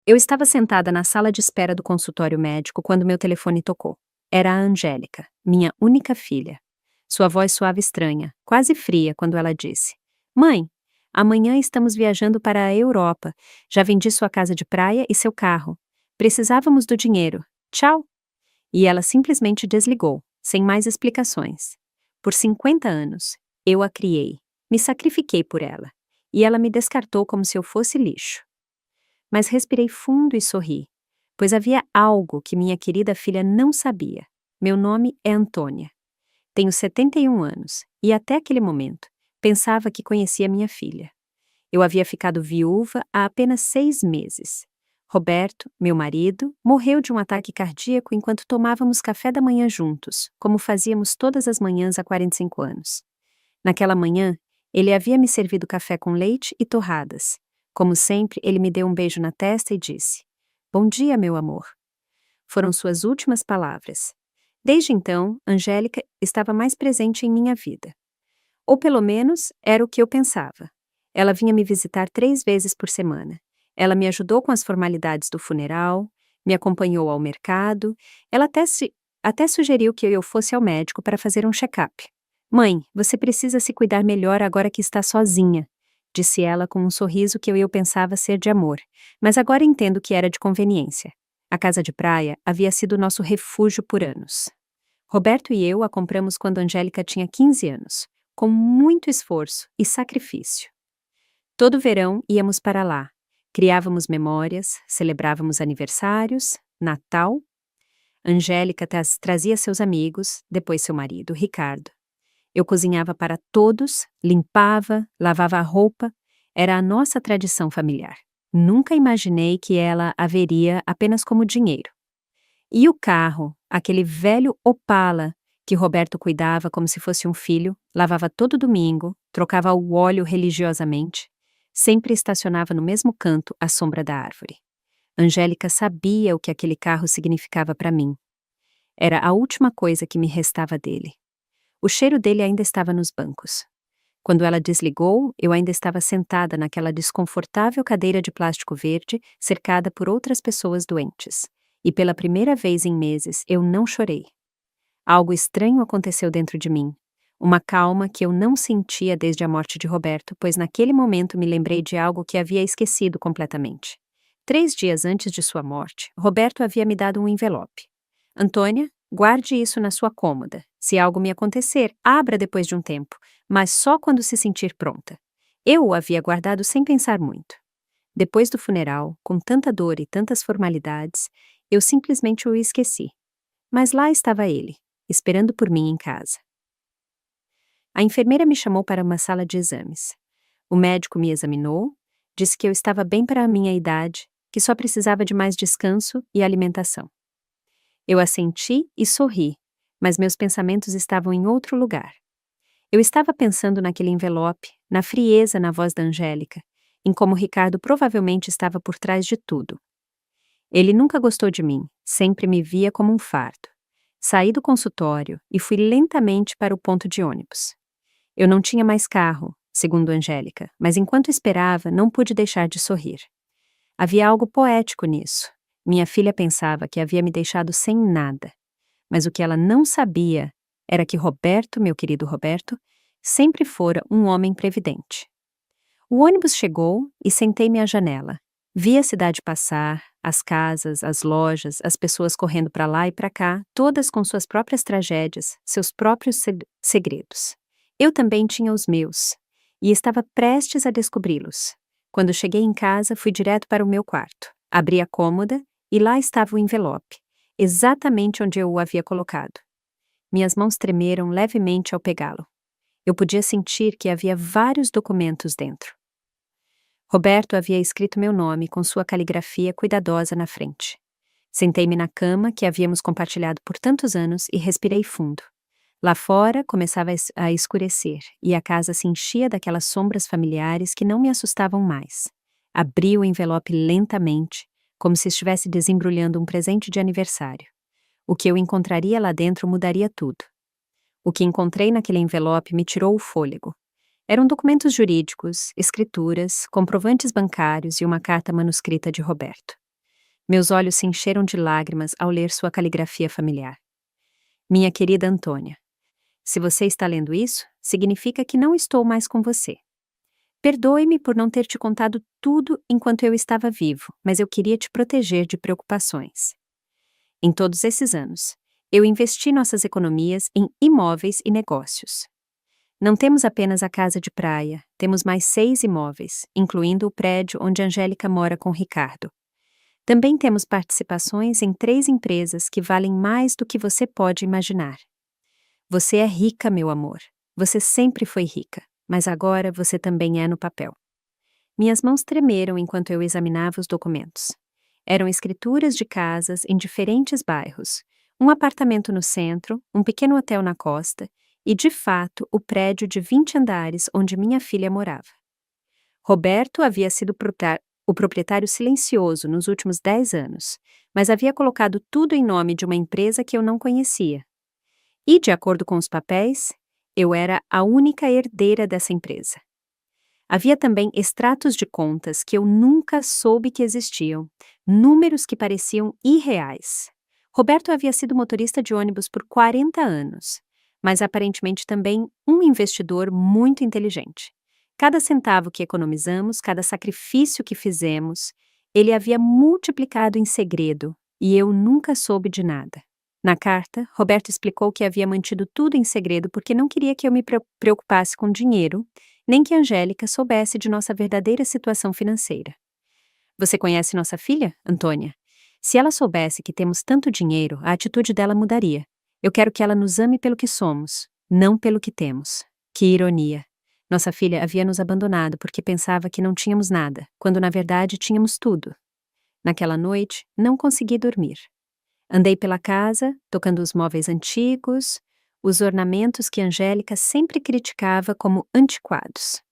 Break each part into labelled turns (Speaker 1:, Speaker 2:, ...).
Speaker 1: Eu estava sentada na sala de espera do consultório médico quando meu telefone tocou. Era a Angélica, minha única filha. Sua voz soava estranha, quase fria, quando ela disse: Mãe, amanhã estamos viajando para a Europa. Já vendi sua casa de praia e seu carro. Precisávamos do dinheiro. Tchau. E ela simplesmente desligou, sem mais explicações. Por 50 anos, eu a criei, me sacrifiquei por ela, e ela me descartou como se eu fosse lixo. Mas respirei fundo e sorri, pois havia algo que minha querida filha não sabia. Meu nome é Antônia. Tenho 71 anos e até aquele momento pensava que conhecia minha filha. Eu havia ficado viúva há apenas 6 meses. Roberto, meu marido, morreu de um ataque cardíaco enquanto tomávamos café da manhã juntos, como fazíamos todas as manhãs há 45 anos. Naquela manhã, ele havia me servido café com leite e torradas. Como sempre, ele me deu um beijo na testa e disse: Bom dia, meu amor. Foram suas últimas palavras. Desde então, Angélica estava mais presente em minha vida. Ou pelo menos, era o que eu pensava. Ela vinha me visitar 3 vezes por semana. Ela me ajudou com as formalidades do funeral, me acompanhou ao mercado, ela até sugeriu que eu fosse ao médico para fazer um check-up. Mãe, você precisa se cuidar melhor agora que está sozinha, disse ela com um sorriso que eu pensava ser de amor, mas agora entendo que era de conveniência. A casa de praia havia sido nosso refúgio por anos. Roberto e eu a compramos quando Angélica tinha 15 anos, com muito esforço e sacrifício. Todo verão íamos para lá, criávamos memórias, celebrávamos aniversários, Natal. Angélica trazia seus amigos, depois seu marido, Ricardo. Eu cozinhava para todos, limpava, lavava a roupa. Era a nossa tradição familiar. Nunca imaginei que ela a veria apenas como dinheiro. E o carro, aquele velho Opala, que Roberto cuidava como se fosse um filho, lavava todo domingo, trocava o óleo religiosamente, sempre estacionava no mesmo canto, à sombra da árvore. Angélica sabia o que aquele carro significava para mim. Era a última coisa que me restava dele. O cheiro dele ainda estava nos bancos. Quando ela desligou, eu ainda estava sentada naquela desconfortável cadeira de plástico verde, cercada por outras pessoas doentes. E pela primeira vez em meses, eu não chorei. Algo estranho aconteceu dentro de mim. Uma calma que eu não sentia desde a morte de Roberto, pois naquele momento me lembrei de algo que havia esquecido completamente. 3 dias antes de sua morte, Roberto havia me dado um envelope. Antônia, guarde isso na sua cômoda. Se algo me acontecer, abra depois de um tempo, mas só quando se sentir pronta. Eu o havia guardado sem pensar muito. Depois do funeral, com tanta dor e tantas formalidades, eu simplesmente o esqueci. Mas lá estava ele, esperando por mim em casa. A enfermeira me chamou para uma sala de exames. O médico me examinou, disse que eu estava bem para a minha idade, que só precisava de mais descanso e alimentação. Eu assenti e sorri, mas meus pensamentos estavam em outro lugar. Eu estava pensando naquele envelope, na frieza na voz da Angélica, em como Ricardo provavelmente estava por trás de tudo. Ele nunca gostou de mim, sempre me via como um fardo. Saí do consultório e fui lentamente para o ponto de ônibus. Eu não tinha mais carro, segundo Angélica, mas enquanto esperava, não pude deixar de sorrir. Havia algo poético nisso. Minha filha pensava que havia me deixado sem nada. Mas o que ela não sabia era que Roberto, meu querido Roberto, sempre fora um homem previdente. O ônibus chegou e sentei-me à janela. Vi a cidade passar, as casas, as lojas, as pessoas correndo para lá e para cá, todas com suas próprias tragédias, seus próprios segredos. Eu também tinha os meus, e estava prestes a descobri-los. Quando cheguei em casa, fui direto para o meu quarto. Abri a cômoda e lá estava o envelope, exatamente onde eu o havia colocado. Minhas mãos tremeram levemente ao pegá-lo. Eu podia sentir que havia vários documentos dentro. Roberto havia escrito meu nome com sua caligrafia cuidadosa na frente. Sentei-me na cama que havíamos compartilhado por tantos anos e respirei fundo. Lá fora começava a escurecer e a casa se enchia daquelas sombras familiares que não me assustavam mais. Abri o envelope lentamente, como se estivesse desembrulhando um presente de aniversário. O que eu encontraria lá dentro mudaria tudo. O que encontrei naquele envelope me tirou o fôlego. Eram documentos jurídicos, escrituras, comprovantes bancários e uma carta manuscrita de Roberto. Meus olhos se encheram de lágrimas ao ler sua caligrafia familiar. Minha querida Antônia, se você está lendo isso, significa que não estou mais com você. Perdoe-me por não ter te contado tudo enquanto eu estava vivo, mas eu queria te proteger de preocupações. Em todos esses anos, eu investi nossas economias em imóveis e negócios. Não temos apenas a casa de praia, temos mais 6 imóveis, incluindo o prédio onde Angélica mora com Ricardo. Também temos participações em 3 empresas que valem mais do que você pode imaginar. Você é rica, meu amor. Você sempre foi rica, mas agora você também é no papel. Minhas mãos tremeram enquanto eu examinava os documentos. Eram escrituras de casas em diferentes bairros, um apartamento no centro, um pequeno hotel na costa e, de fato, o prédio de 20 andares onde minha filha morava. Roberto havia sido o proprietário silencioso nos últimos 10 anos, mas havia colocado tudo em nome de uma empresa que eu não conhecia. E, de acordo com os papéis, eu era a única herdeira dessa empresa. Havia também extratos de contas que eu nunca soube que existiam, números que pareciam irreais. Roberto havia sido motorista de ônibus por 40 anos, mas aparentemente também um investidor muito inteligente. Cada centavo que economizamos, cada sacrifício que fizemos, ele havia multiplicado em segredo, e eu nunca soube de nada. Na carta, Roberto explicou que havia mantido tudo em segredo porque não queria que eu me preocupasse com dinheiro, nem que Angélica soubesse de nossa verdadeira situação financeira. Você conhece nossa filha, Antônia? Se ela soubesse que temos tanto dinheiro, a atitude dela mudaria. Eu quero que ela nos ame pelo que somos, não pelo que temos. Que ironia. Nossa filha havia nos abandonado porque pensava que não tínhamos nada, quando na verdade tínhamos tudo. Naquela noite, não consegui dormir. Andei pela casa, tocando os móveis antigos, os ornamentos que Angélica sempre criticava como antiquados.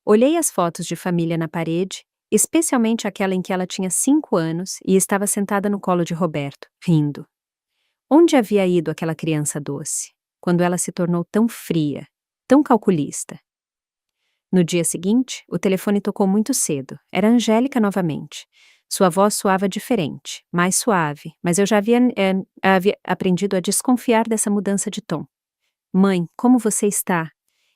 Speaker 1: Olhei as fotos de família na parede, especialmente aquela em que ela tinha 5 anos e estava sentada no colo de Roberto, rindo. Onde havia ido aquela criança doce, quando ela se tornou tão fria, tão calculista? No dia seguinte, o telefone tocou muito cedo. Era Angélica novamente. Sua voz soava diferente, mais suave, mas eu já havia aprendido a desconfiar dessa mudança de tom. Mãe, como você está?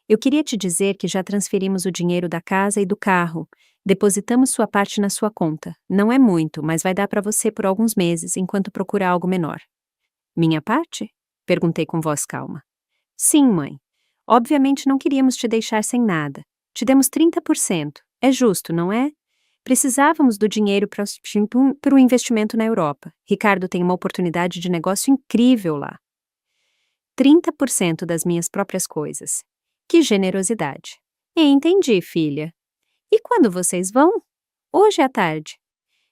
Speaker 1: Eu queria te dizer que já transferimos o dinheiro da casa e do carro. Depositamos sua parte na sua conta. Não é muito, mas vai dar para você por alguns meses, enquanto procura algo menor. Minha parte? Perguntei com voz calma. Sim, mãe. Obviamente não queríamos te deixar sem nada. Te demos 30%. É justo, não é? Precisávamos do dinheiro para o investimento na Europa. Ricardo tem uma oportunidade de negócio incrível lá. 30% das minhas próprias coisas. Que generosidade. Entendi, filha. E quando vocês vão? Hoje à tarde.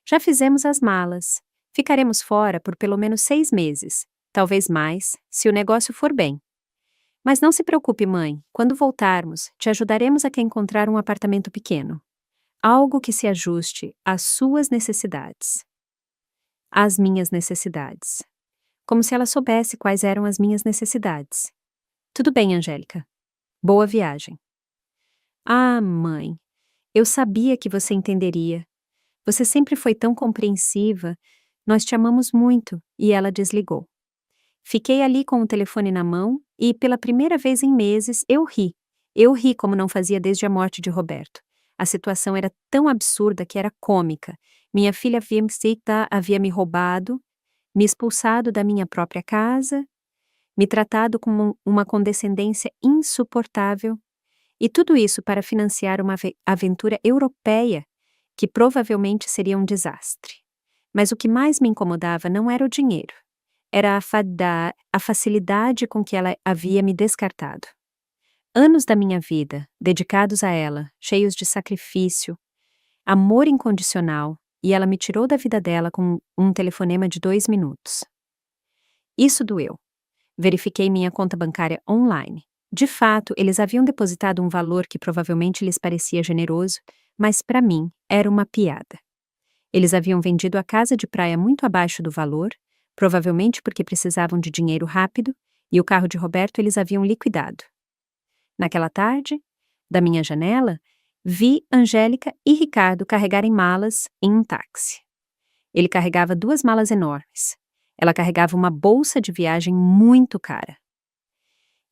Speaker 1: Já fizemos as malas. Ficaremos fora por pelo menos 6 meses. Talvez mais, se o negócio for bem. Mas não se preocupe, mãe. Quando voltarmos, te ajudaremos a encontrar um apartamento pequeno. Algo que se ajuste às suas necessidades. Às minhas necessidades. Como se ela soubesse quais eram as minhas necessidades. Tudo bem, Angélica. Boa viagem. Ah, mãe, eu sabia que você entenderia. Você sempre foi tão compreensiva. Nós te amamos muito. E ela desligou. Fiquei ali com o telefone na mão e, pela primeira vez em meses, eu ri. Eu ri como não fazia desde a morte de Roberto. A situação era tão absurda que era cômica. Minha filha havia me roubado, me expulsado da minha própria casa, me tratado com uma condescendência insuportável, e tudo isso para financiar uma aventura europeia que provavelmente seria um desastre. Mas o que mais me incomodava não era o dinheiro, era a facilidade com que ela havia me descartado. Anos da minha vida, dedicados a ela, cheios de sacrifício, amor incondicional, e ela me tirou da vida dela com um telefonema de 2 minutos. Isso doeu. Verifiquei minha conta bancária online. De fato, eles haviam depositado um valor que provavelmente lhes parecia generoso, mas para mim era uma piada. Eles haviam vendido a casa de praia muito abaixo do valor, provavelmente porque precisavam de dinheiro rápido, e o carro de Roberto eles haviam liquidado. Naquela tarde, da minha janela, vi Angélica e Ricardo carregarem malas em um táxi. Ele carregava 2 malas enormes. Ela carregava uma bolsa de viagem muito cara.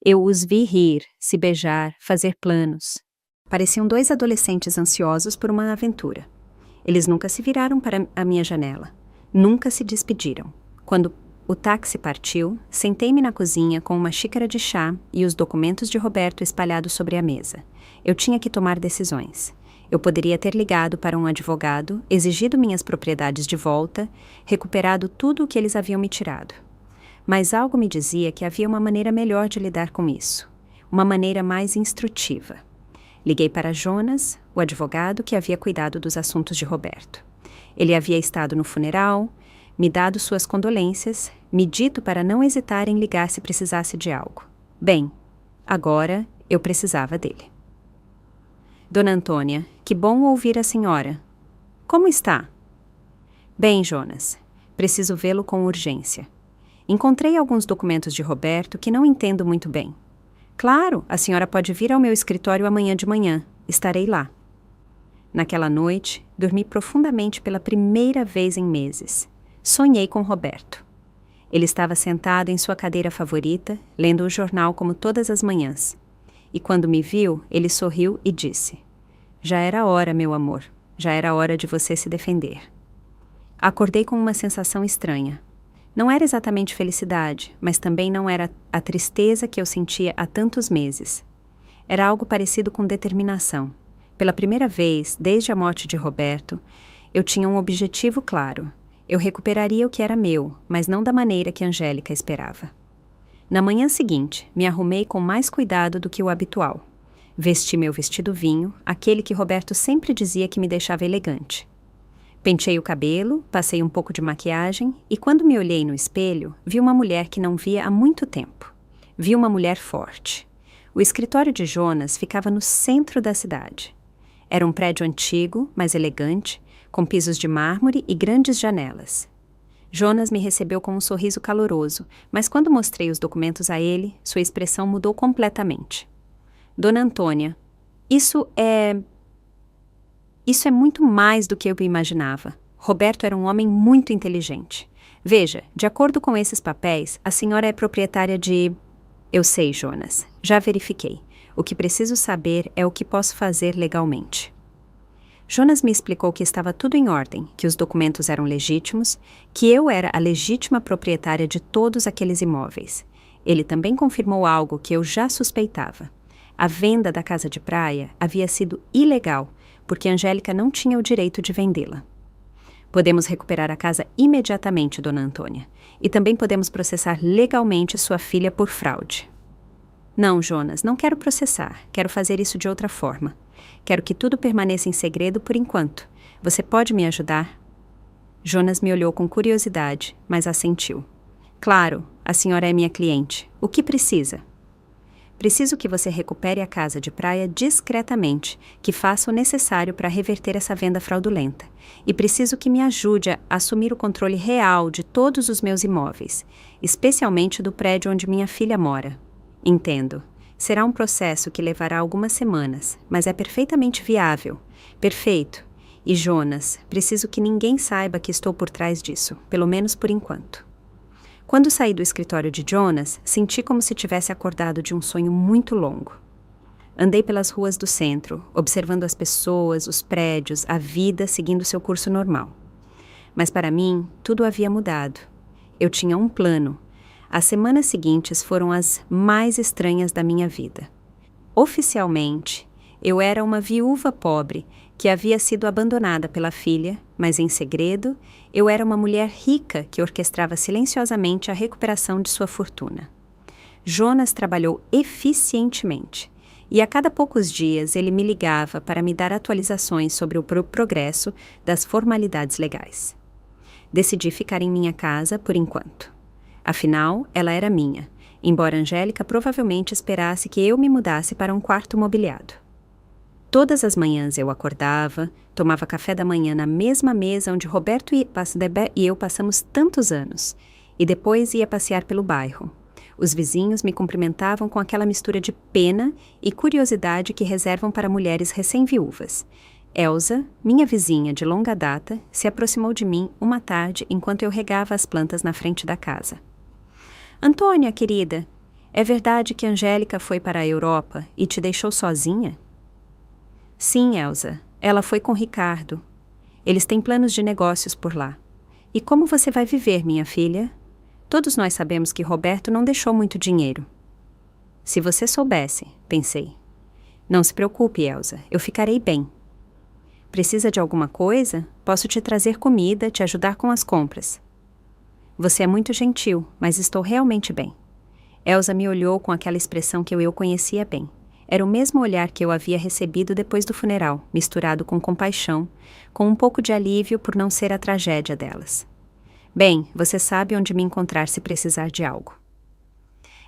Speaker 1: Eu os vi rir, se beijar, fazer planos. Pareciam 2 adolescentes ansiosos por uma aventura. Eles nunca se viraram para a minha janela. Nunca se despediram. Quando o táxi partiu, sentei-me na cozinha com uma xícara de chá e os documentos de Roberto espalhados sobre a mesa. Eu tinha que tomar decisões. Eu poderia ter ligado para um advogado, exigido minhas propriedades de volta, recuperado tudo o que eles haviam me tirado. Mas algo me dizia que havia uma maneira melhor de lidar com isso. Uma maneira mais instrutiva. Liguei para Jonas, o advogado que havia cuidado dos assuntos de Roberto. Ele havia estado no funeral, me dado suas condolências, me dito para não hesitar em ligar se precisasse de algo. Bem, agora eu precisava dele. Dona Antônia, que bom ouvir a senhora. Como está? Bem, Jonas, preciso vê-lo com urgência. Encontrei alguns documentos de Roberto que não entendo muito bem. Claro, a senhora pode vir ao meu escritório amanhã de manhã. Estarei lá. Naquela noite, dormi profundamente pela primeira vez em meses. Sonhei com Roberto. Ele estava sentado em sua cadeira favorita, lendo o jornal como todas as manhãs. E quando me viu, ele sorriu e disse: "Já era hora, meu amor. Já era hora de você se defender." Acordei com uma sensação estranha. Não era exatamente felicidade, mas também não era a tristeza que eu sentia há tantos meses. Era algo parecido com determinação. Pela primeira vez, desde a morte de Roberto, eu tinha um objetivo claro. Eu recuperaria o que era meu, mas não da maneira que Angélica esperava. Na manhã seguinte, me arrumei com mais cuidado do que o habitual. Vesti meu vestido vinho, aquele que Roberto sempre dizia que me deixava elegante. Pentei o cabelo, passei um pouco de maquiagem e quando me olhei no espelho, vi uma mulher que não via há muito tempo. Vi uma mulher forte. O escritório de Jonas ficava no centro da cidade. Era um prédio antigo, mas elegante, com pisos de mármore e grandes janelas. Jonas me recebeu com um sorriso caloroso, mas quando mostrei os documentos a ele, sua expressão mudou completamente. Dona Antônia, isso é muito mais do que eu imaginava. Roberto era um homem muito inteligente. Veja, de acordo com esses papéis, a senhora é proprietária de... Eu sei, Jonas. Já verifiquei. O que preciso saber é o que posso fazer legalmente. Jonas me explicou que estava tudo em ordem, que os documentos eram legítimos, que eu era a legítima proprietária de todos aqueles imóveis. Ele também confirmou algo que eu já suspeitava. A venda da casa de praia havia sido ilegal, porque Angélica não tinha o direito de vendê-la. Podemos recuperar a casa imediatamente, Dona Antônia, e também podemos processar legalmente sua filha por fraude. Não, Jonas, não quero processar. Quero fazer isso de outra forma. Quero que tudo permaneça em segredo por enquanto. Você pode me ajudar? Jonas me olhou com curiosidade, mas assentiu. Claro, a senhora é minha cliente. O que precisa? Preciso que você recupere a casa de praia discretamente, que faça o necessário para reverter essa venda fraudulenta. E preciso que me ajude a assumir o controle real de todos os meus imóveis, especialmente do prédio onde minha filha mora. Entendo. Será um processo que levará algumas semanas, mas é perfeitamente viável. Perfeito. E Jonas, preciso que ninguém saiba que estou por trás disso, pelo menos por enquanto. Quando saí do escritório de Jonas, senti como se tivesse acordado de um sonho muito longo. Andei pelas ruas do centro, observando as pessoas, os prédios, a vida seguindo seu curso normal. Mas para mim, tudo havia mudado. Eu tinha um plano. As semanas seguintes foram as mais estranhas da minha vida. Oficialmente, eu era uma viúva pobre que havia sido abandonada pela filha, mas em segredo, eu era uma mulher rica que orquestrava silenciosamente a recuperação de sua fortuna. Jonas trabalhou eficientemente, e a cada poucos dias ele me ligava para me dar atualizações sobre o progresso das formalidades legais. Decidi ficar em minha casa por enquanto. Afinal, ela era minha, embora Angélica provavelmente esperasse que eu me mudasse para um quarto mobiliado. Todas as manhãs eu acordava, tomava café da manhã na mesma mesa onde Roberto e eu passamos tantos anos, e depois ia passear pelo bairro. Os vizinhos me cumprimentavam com aquela mistura de pena e curiosidade que reservam para mulheres recém-viúvas. Elsa, minha vizinha de longa data, se aproximou de mim uma tarde enquanto eu regava as plantas na frente da casa. Antônia, querida, é verdade que Angélica foi para a Europa e te deixou sozinha? Sim, Elsa, ela foi com Ricardo. Eles têm planos de negócios por lá. E como você vai viver, minha filha? Todos nós sabemos que Roberto não deixou muito dinheiro. Se você soubesse, pensei. Não se preocupe, Elsa, eu ficarei bem. Precisa de alguma coisa? Posso te trazer comida, te ajudar com as compras. Você é muito gentil, mas estou realmente bem. Elsa me olhou com aquela expressão que eu conhecia bem. Era o mesmo olhar que eu havia recebido depois do funeral, misturado com compaixão, com um pouco de alívio por não ser a tragédia delas. Bem, você sabe onde me encontrar se precisar de algo.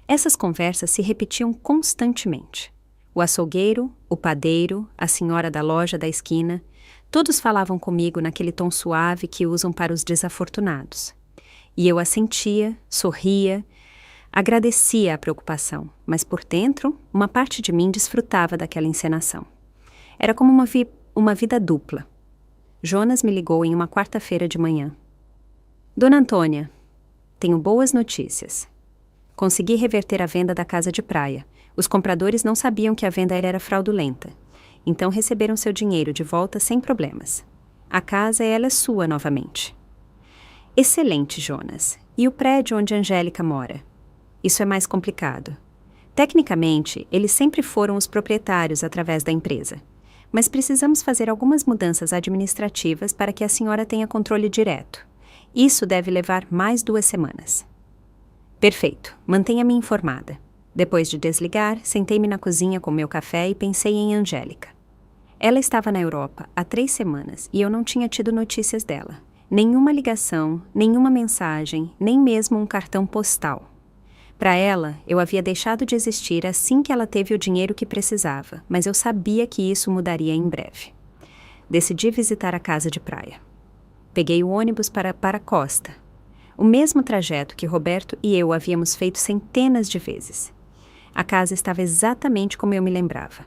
Speaker 1: Essas conversas se repetiam constantemente. O açougueiro, o padeiro, a senhora da loja da esquina, todos falavam comigo naquele tom suave que usam para os desafortunados. E eu assentia, sorria, agradecia a preocupação, mas por dentro, uma parte de mim desfrutava daquela encenação. Era como uma vida dupla. Jonas me ligou em uma quarta-feira de manhã. Dona Antônia, tenho boas notícias. Consegui reverter a venda da casa de praia. Os compradores não sabiam que a venda era fraudulenta. Então receberam seu dinheiro de volta sem problemas. A casa ela é sua novamente. Excelente, Jonas. E o prédio onde Angélica mora? Isso é mais complicado. Tecnicamente, eles sempre foram os proprietários através da empresa. Mas precisamos fazer algumas mudanças administrativas para que a senhora tenha controle direto. Isso deve levar mais 2 semanas. Perfeito. Mantenha-me informada. Depois de desligar, sentei-me na cozinha com meu café e pensei em Angélica. Ela estava na Europa há 3 semanas e eu não tinha tido notícias dela. Nenhuma ligação, nenhuma mensagem, nem mesmo um cartão postal. Para ela, eu havia deixado de existir assim que ela teve o dinheiro que precisava, mas eu sabia que isso mudaria em breve. Decidi visitar a casa de praia. Peguei o ônibus para a costa. O mesmo trajeto que Roberto e eu havíamos feito centenas de vezes. A casa estava exatamente como eu me lembrava.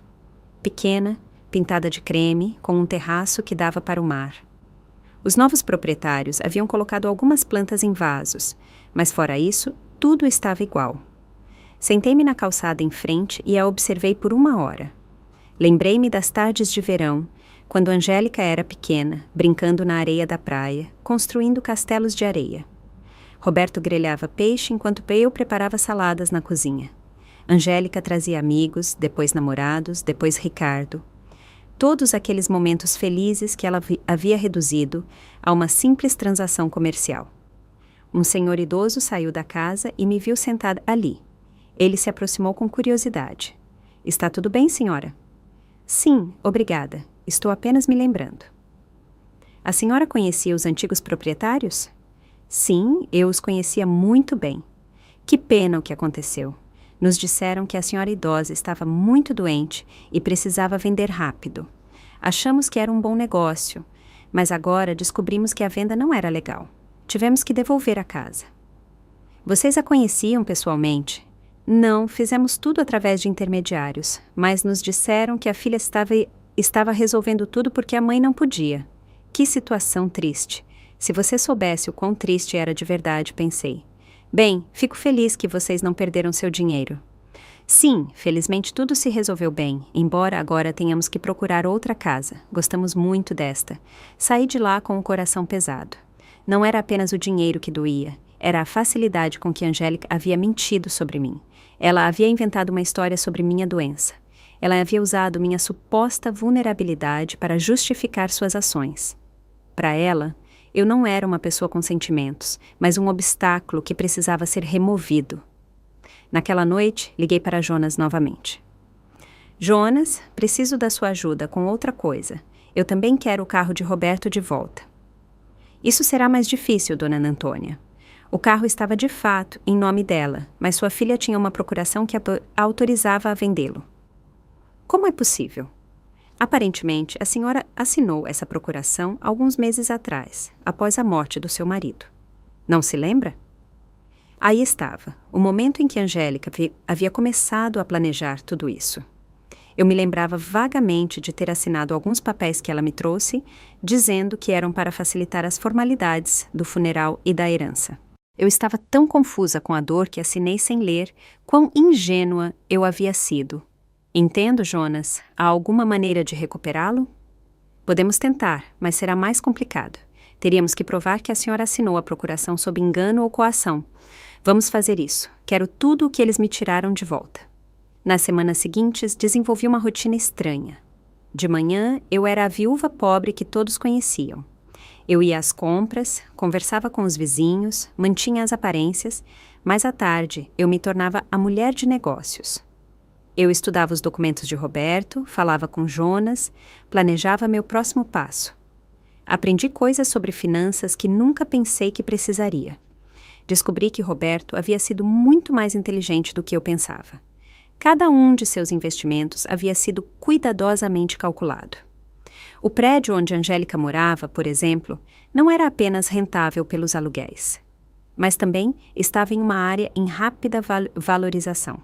Speaker 1: Pequena, pintada de creme, com um terraço que dava para o mar. Os novos proprietários haviam colocado algumas plantas em vasos, mas fora isso, tudo estava igual. Sentei-me na calçada em frente e a observei por 1 hora. Lembrei-me das tardes de verão, quando Angélica era pequena, brincando na areia da praia, construindo castelos de areia. Roberto grelhava peixe enquanto eu preparava saladas na cozinha. Angélica trazia amigos, depois namorados, depois Ricardo. Todos aqueles momentos felizes que ela havia reduzido a uma simples transação comercial. Um senhor idoso saiu da casa e me viu sentada ali. Ele se aproximou com curiosidade. Está tudo bem, senhora? Sim, obrigada. Estou apenas me lembrando. A senhora conhecia os antigos proprietários? Sim, eu os conhecia muito bem. Que pena o que aconteceu. Nos disseram que a senhora idosa estava muito doente e precisava vender rápido. Achamos que era um bom negócio, mas agora descobrimos que a venda não era legal. Tivemos que devolver a casa. Vocês a conheciam pessoalmente? Não, fizemos tudo através de intermediários, mas nos disseram que a filha estava resolvendo tudo porque a mãe não podia. Que situação triste. Se você soubesse o quão triste era de verdade, pensei. Bem, fico feliz que vocês não perderam seu dinheiro. Sim, felizmente tudo se resolveu bem, embora agora tenhamos que procurar outra casa. Gostamos muito desta. Saí de lá com o coração pesado. Não era apenas o dinheiro que doía, era a facilidade com que Angélica havia mentido sobre mim. Ela havia inventado uma história sobre minha doença. Ela havia usado minha suposta vulnerabilidade para justificar suas ações. Para ela, eu não era uma pessoa com sentimentos, mas um obstáculo que precisava ser removido. Naquela noite, liguei para Jonas novamente. Jonas, preciso da sua ajuda com outra coisa. Eu também quero o carro de Roberto de volta. Isso será mais difícil, dona Antônia. O carro estava de fato em nome dela, mas sua filha tinha uma procuração que a autorizava a vendê-lo. Como é possível? Aparentemente, a senhora assinou essa procuração alguns meses atrás, após a morte do seu marido. Não se lembra? Aí estava, o momento em que Angélica havia começado a planejar tudo isso. Eu me lembrava vagamente de ter assinado alguns papéis que ela me trouxe, dizendo que eram para facilitar as formalidades do funeral e da herança. Eu estava tão confusa com a dor que assinei sem ler quão ingênua eu havia sido. Entendo, Jonas. Há alguma maneira de recuperá-lo? Podemos tentar, mas será mais complicado. Teríamos que provar que a senhora assinou a procuração sob engano ou coação. Vamos fazer isso. Quero tudo o que eles me tiraram de volta. Nas semanas seguintes, desenvolvi uma rotina estranha. De manhã, eu era a viúva pobre que todos conheciam. Eu ia às compras, conversava com os vizinhos, mantinha as aparências, mas à tarde eu me tornava a mulher de negócios. Eu estudava os documentos de Roberto, falava com Jonas, planejava meu próximo passo. Aprendi coisas sobre finanças que nunca pensei que precisaria. Descobri que Roberto havia sido muito mais inteligente do que eu pensava. Cada um de seus investimentos havia sido cuidadosamente calculado. O prédio onde Angélica morava, por exemplo, não era apenas rentável pelos aluguéis, mas também estava em uma área em rápida valorização.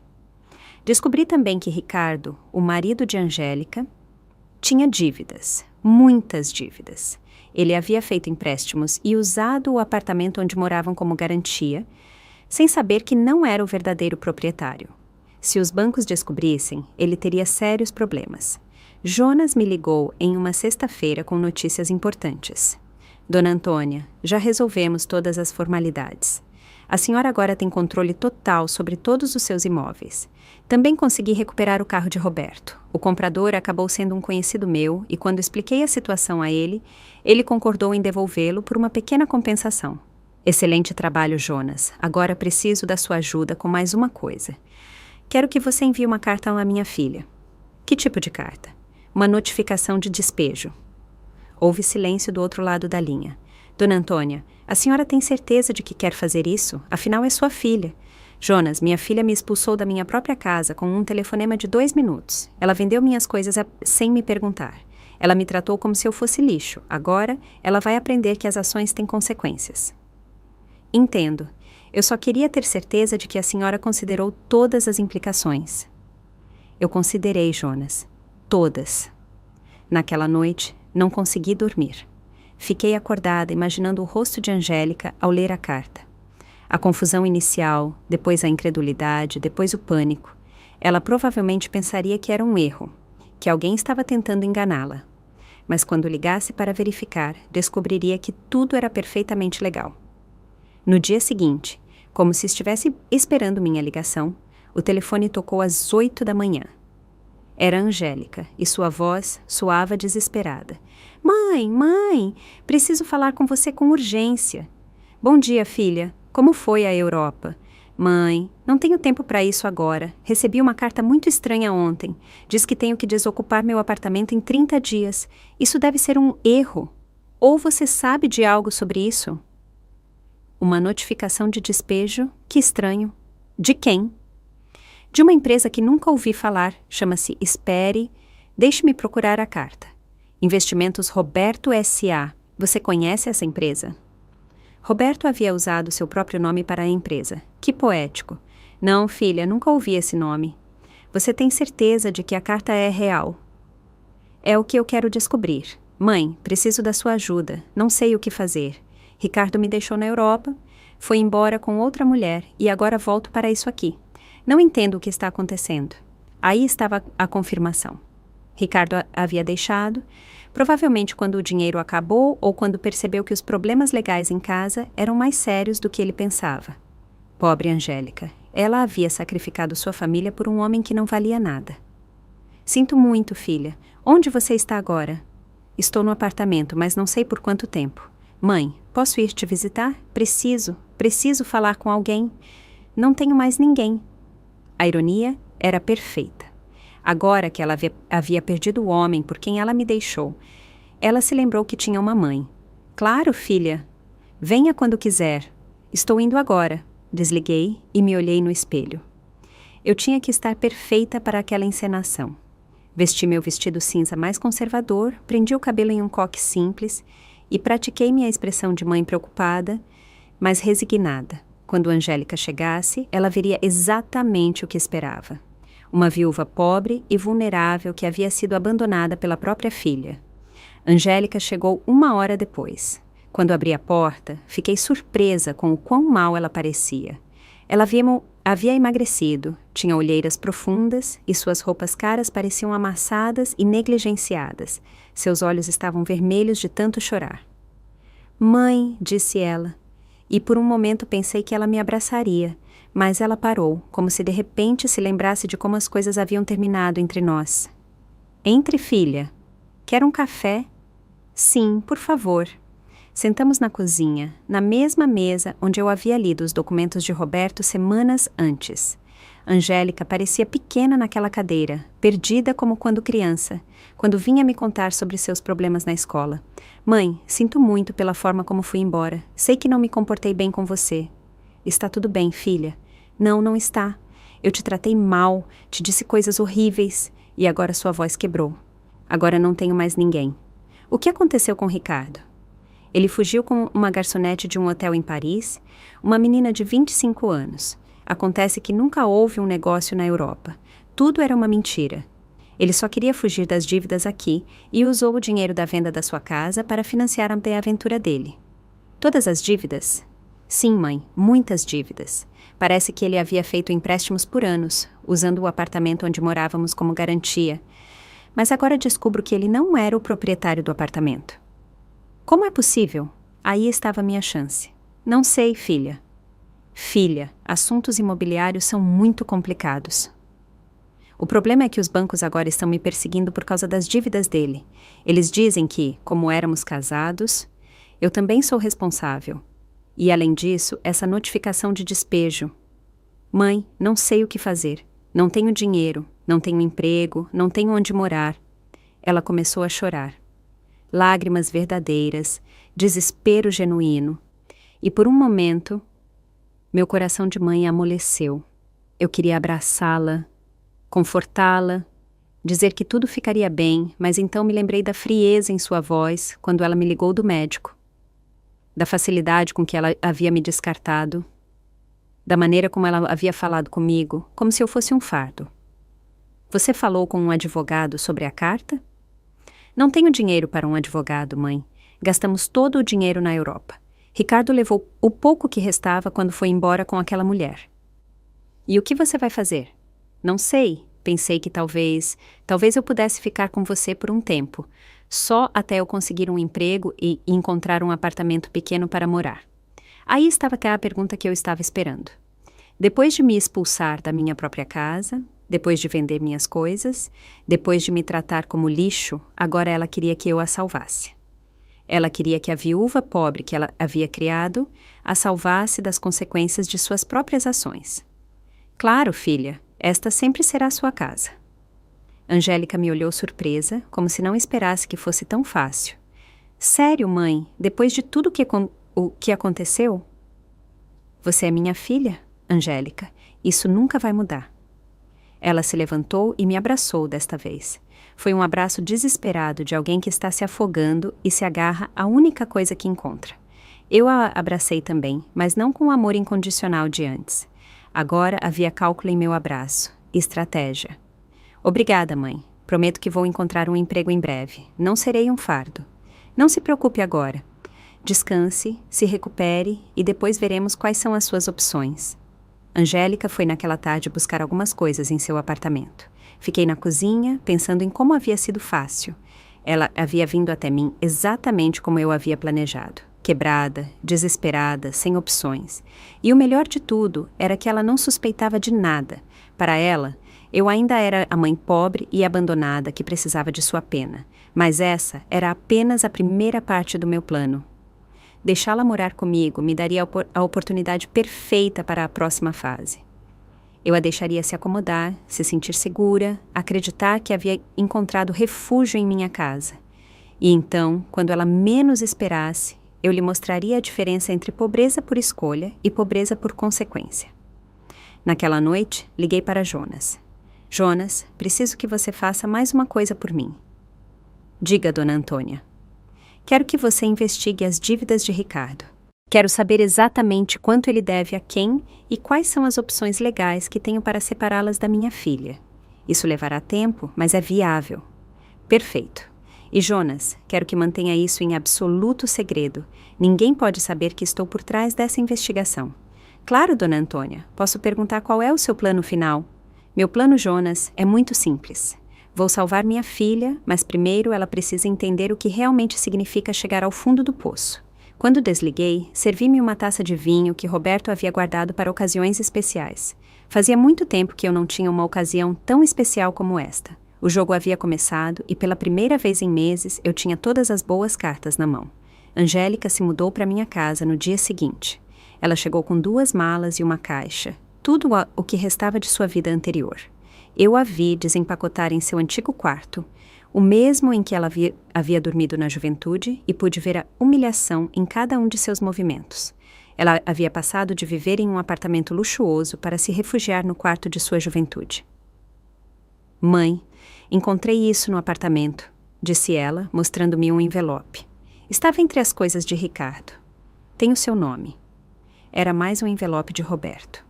Speaker 1: Descobri também que Ricardo, o marido de Angélica, tinha dívidas, muitas dívidas. Ele havia feito empréstimos e usado o apartamento onde moravam como garantia, sem saber que não era o verdadeiro proprietário. Se os bancos descobrissem, ele teria sérios problemas. Jonas me ligou em uma sexta-feira com notícias importantes. Dona Antônia, já resolvemos todas as formalidades. A senhora agora tem controle total sobre todos os seus imóveis. Também consegui recuperar o carro de Roberto. O comprador acabou sendo um conhecido meu e quando expliquei a situação a ele, ele concordou em devolvê-lo por uma pequena compensação. Excelente trabalho, Jonas. Agora preciso da sua ajuda com mais uma coisa. Quero que você envie uma carta à minha filha. Que tipo de carta? Uma notificação de despejo. Houve silêncio do outro lado da linha. Dona Antônia, a senhora tem certeza de que quer fazer isso? Afinal, é sua filha. Jonas, minha filha me expulsou da minha própria casa com um telefonema de 2 minutos. Ela vendeu minhas coisas sem me perguntar. Ela me tratou como se eu fosse lixo. Agora, ela vai aprender que as ações têm consequências. Entendo. Eu só queria ter certeza de que a senhora considerou todas as implicações. Eu considerei, Jonas. Todas. Naquela noite, não consegui dormir. Fiquei acordada, imaginando o rosto de Angélica ao ler a carta. A confusão inicial, depois a incredulidade, depois o pânico. Ela provavelmente pensaria que era um erro, que alguém estava tentando enganá-la. Mas quando ligasse para verificar, descobriria que tudo era perfeitamente legal. No dia seguinte, como se estivesse esperando minha ligação, o telefone tocou às 8 da manhã. Era Angélica, e sua voz soava desesperada. Mãe, preciso falar com você com urgência. Bom dia, filha. Como foi a Europa? Mãe, não tenho tempo para isso agora. Recebi uma carta muito estranha ontem. Diz que tenho que desocupar meu apartamento em 30 dias. Isso deve ser um erro. Ou você sabe de algo sobre isso? Uma notificação de despejo? Que estranho. De quem? De uma empresa que nunca ouvi falar. Chama-se Espere. Deixe-me procurar a carta. Investimentos Roberto S.A. Você conhece essa empresa? Roberto havia usado seu próprio nome para a empresa. Que poético. Não, filha, nunca ouvi esse nome. Você tem certeza de que a carta é real? É o que eu quero descobrir. Mãe, preciso da sua ajuda. Não sei o que fazer. Ricardo me deixou na Europa, foi embora com outra mulher e agora volto para isso aqui. Não entendo o que está acontecendo. Aí estava a confirmação. Ricardo havia deixado, provavelmente quando o dinheiro acabou ou quando percebeu que os problemas legais em casa eram mais sérios do que ele pensava. Pobre Angélica, ela havia sacrificado sua família por um homem que não valia nada. Sinto muito, filha. Onde você está agora? Estou no apartamento, mas não sei por quanto tempo. Mãe, posso ir te visitar? Preciso falar com alguém. Não tenho mais ninguém. A ironia era perfeita. Agora que ela havia perdido o homem por quem ela me deixou, ela se lembrou que tinha uma mãe. Claro, filha. Venha quando quiser. Estou indo agora. Desliguei e me olhei no espelho. Eu tinha que estar perfeita para aquela encenação. Vesti meu vestido cinza mais conservador, prendi o cabelo em um coque simples e pratiquei minha expressão de mãe preocupada, mas resignada. Quando Angélica chegasse, ela veria exatamente o que esperava. Uma viúva pobre e vulnerável que havia sido abandonada pela própria filha. Angélica chegou 1 hora depois. Quando abri a porta, fiquei surpresa com o quão mal ela parecia. Ela havia emagrecido, tinha olheiras profundas e suas roupas caras pareciam amassadas e negligenciadas. Seus olhos estavam vermelhos de tanto chorar. "Mãe", disse ela, e por um momento pensei que ela me abraçaria, mas ela parou, como se de repente se lembrasse de como as coisas haviam terminado entre nós. "Entre, filha. Quer um café?" "Sim, por favor." Sentamos na cozinha, na mesma mesa onde eu havia lido os documentos de Roberto semanas antes. Angélica parecia pequena naquela cadeira, perdida como quando criança, quando vinha me contar sobre seus problemas na escola. "Mãe, sinto muito pela forma como fui embora. Sei que não me comportei bem com você." "Está tudo bem, filha." "Não, não está. Eu te tratei mal, te disse coisas horríveis, e agora sua voz quebrou. Agora não tenho mais ninguém." "O que aconteceu com Ricardo?" "Ele fugiu com uma garçonete de um hotel em Paris, uma menina de 25 anos. Acontece que nunca houve um negócio na Europa. Tudo era uma mentira. Ele só queria fugir das dívidas aqui e usou o dinheiro da venda da sua casa para financiar a aventura dele." "Todas as dívidas?" "Sim, mãe, muitas dívidas. Parece que ele havia feito empréstimos por anos, usando o apartamento onde morávamos como garantia. Mas agora descubro que ele não era o proprietário do apartamento." "Como é possível?" Aí estava a minha chance. "Não sei, filha." "Filha, assuntos imobiliários são muito complicados. O problema é que os bancos agora estão me perseguindo por causa das dívidas dele. Eles dizem que, como éramos casados, eu também sou responsável. E, além disso, essa notificação de despejo. Mãe, não sei o que fazer. Não tenho dinheiro, não tenho emprego, não tenho onde morar." Ela começou a chorar. Lágrimas verdadeiras, desespero genuíno. E por um momento, meu coração de mãe amoleceu. Eu queria abraçá-la, confortá-la, dizer que tudo ficaria bem, mas então me lembrei da frieza em sua voz quando ela me ligou do médico, da facilidade com que ela havia me descartado, da maneira como ela havia falado comigo, como se eu fosse um fardo. "Você falou com um advogado sobre a carta?" "Não tenho dinheiro para um advogado, mãe. Gastamos todo o dinheiro na Europa. Ricardo levou o pouco que restava quando foi embora com aquela mulher." "E o que você vai fazer?" "Não sei. Pensei que talvez eu pudesse ficar com você por um tempo, só até eu conseguir um emprego e encontrar um apartamento pequeno para morar." Aí estava até a pergunta que eu estava esperando. Depois de me expulsar da minha própria casa, depois de vender minhas coisas, depois de me tratar como lixo, agora ela queria que eu a salvasse. Ela queria que a viúva pobre que ela havia criado a salvasse das consequências de suas próprias ações. "Claro, filha, esta sempre será sua casa." Angélica me olhou surpresa, como se não esperasse que fosse tão fácil. "Sério, mãe, depois de tudo o que aconteceu?" "Você é minha filha, Angélica. Isso nunca vai mudar." Ela se levantou e me abraçou desta vez. Foi um abraço desesperado de alguém que está se afogando e se agarra à única coisa que encontra. Eu a abracei também, mas não com o amor incondicional de antes. Agora havia cálculo em meu abraço, estratégia. "Obrigada, mãe. Prometo que vou encontrar um emprego em breve. Não serei um fardo. Não se preocupe agora. Descanse, se recupere e depois veremos quais são as suas opções." Angélica foi naquela tarde buscar algumas coisas em seu apartamento. Fiquei na cozinha, pensando em como havia sido fácil. Ela havia vindo até mim exatamente como eu havia planejado. Quebrada, desesperada, sem opções. E o melhor de tudo era que ela não suspeitava de nada. Para ela, eu ainda era a mãe pobre e abandonada que precisava de sua pena. Mas essa era apenas a primeira parte do meu plano. Deixá-la morar comigo me daria a oportunidade perfeita para a próxima fase. Eu a deixaria se acomodar, se sentir segura, acreditar que havia encontrado refúgio em minha casa. E então, quando ela menos esperasse, eu lhe mostraria a diferença entre pobreza por escolha e pobreza por consequência. Naquela noite, liguei para Jonas. "Jonas, preciso que você faça mais uma coisa por mim." "Diga, dona Antônia." "Quero que você investigue as dívidas de Ricardo. Quero saber exatamente quanto ele deve a quem e quais são as opções legais que tenho para separá-las da minha filha. Isso levará tempo, mas é viável. Perfeito. E Jonas, quero que mantenha isso em absoluto segredo. Ninguém pode saber que estou por trás dessa investigação. Claro, dona Antônia. Posso perguntar qual é o seu plano final? Meu plano, Jonas, é muito simples. Vou salvar minha filha, mas primeiro ela precisa entender o que realmente significa chegar ao fundo do poço. Quando desliguei, servi-me uma taça de vinho que Roberto havia guardado para ocasiões especiais. Fazia muito tempo que eu não tinha uma ocasião tão especial como esta. O jogo havia começado e pela primeira vez em meses eu tinha todas as boas cartas na mão. Angélica se mudou para minha casa no dia seguinte. Ela chegou com 2 malas e uma caixa, tudo o que restava de sua vida anterior. Eu a vi desempacotar em seu antigo quarto, o mesmo em que ela havia dormido na juventude, e pude ver a humilhação em cada um de seus movimentos. Ela havia passado de viver em um apartamento luxuoso para se refugiar no quarto de sua juventude. Mãe, encontrei isso no apartamento, disse ela, mostrando-me um envelope. Estava entre as coisas de Ricardo. Tem o seu nome. Era mais um envelope de Roberto.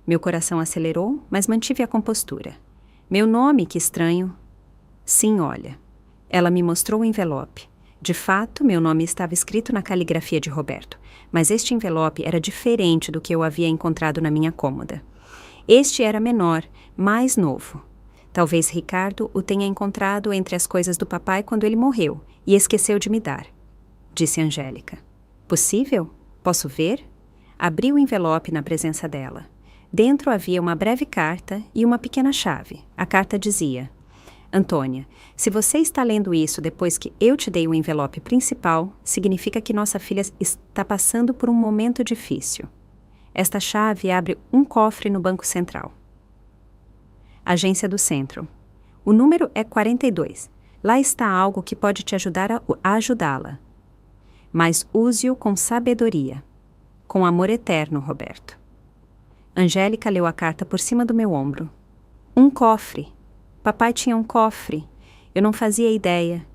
Speaker 1: Meu coração acelerou, mas mantive a compostura. Meu nome, que estranho. Sim, olha. Ela me mostrou o envelope. De fato, meu nome estava escrito na caligrafia de Roberto, mas este envelope era diferente do que eu havia encontrado na minha cômoda. Este era menor, mais novo. Talvez Ricardo o tenha encontrado entre as coisas do papai quando ele morreu e esqueceu de me dar, disse Angélica. Possível? Posso ver? Abri o envelope na presença dela. Dentro havia uma breve carta e uma pequena chave. A carta dizia: Antônia, se você está lendo isso depois que eu te dei o envelope principal, significa que nossa filha está passando por um momento difícil. Esta chave abre um cofre no Banco Central. Agência do Centro. O número é 42. Lá está algo que pode te ajudar a ajudá-la. Mas use-o com sabedoria. Com amor eterno, Roberto. Angélica leu a carta por cima do meu ombro. Um cofre. Papai tinha um cofre. Eu não fazia ideia.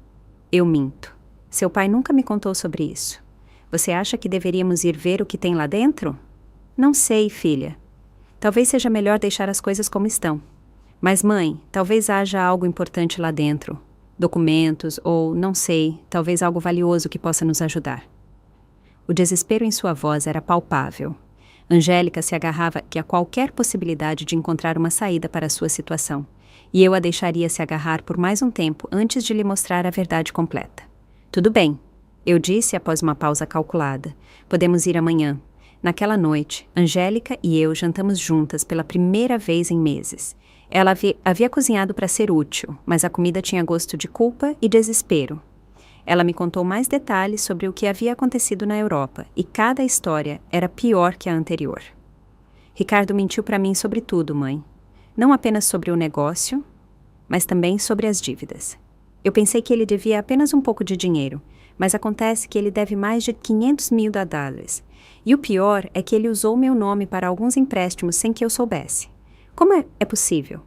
Speaker 1: Eu minto. Seu pai nunca me contou sobre isso. Você acha que deveríamos ir ver o que tem lá dentro? Não sei, filha. Talvez seja melhor deixar as coisas como estão. Mas, mãe, talvez haja algo importante lá dentro. Documentos ou, não sei, talvez algo valioso que possa nos ajudar. O desespero em sua voz era palpável. Angélica se agarrava a qualquer possibilidade de encontrar uma saída para a sua situação, e eu a deixaria se agarrar por mais um tempo antes de lhe mostrar a verdade completa. Tudo bem, eu disse após uma pausa calculada. Podemos ir amanhã. Naquela noite, Angélica e eu jantamos juntas pela primeira vez em meses. Ela havia cozinhado para ser útil, mas a comida tinha gosto de culpa e desespero. Ela me contou mais detalhes sobre o que havia acontecido na Europa, e cada história era pior que a anterior. Ricardo mentiu para mim sobre tudo, mãe. Não apenas sobre o negócio, mas também sobre as dívidas. Eu pensei que ele devia apenas um pouco de dinheiro, mas acontece que ele deve mais de $500.000. E o pior é que ele usou meu nome para alguns empréstimos sem que eu soubesse. Como é possível?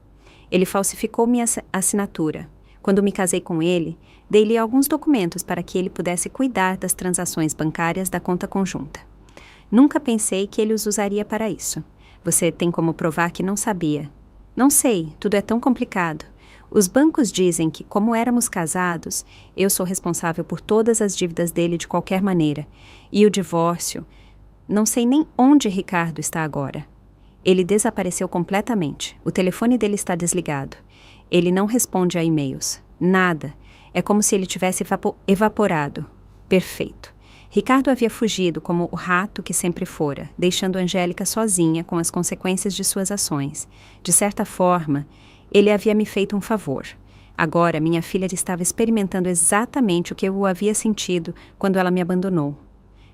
Speaker 1: Ele falsificou minha assinatura. Quando me casei com ele, dei-lhe alguns documentos para que ele pudesse cuidar das transações bancárias da conta conjunta. Nunca pensei que ele os usaria para isso. Você tem como provar que não sabia? Não sei, tudo é tão complicado. Os bancos dizem que, como éramos casados, eu sou responsável por todas as dívidas dele de qualquer maneira. E o divórcio... Não sei nem onde Ricardo está agora. Ele desapareceu completamente. O telefone dele está desligado. Ele não responde a e-mails. Nada. É como se ele tivesse evaporado. Perfeito. Ricardo havia fugido como o rato que sempre fora, deixando Angélica sozinha com as consequências de suas ações. De certa forma, ele havia me feito um favor. Agora, minha filha estava experimentando exatamente o que eu havia sentido quando ela me abandonou.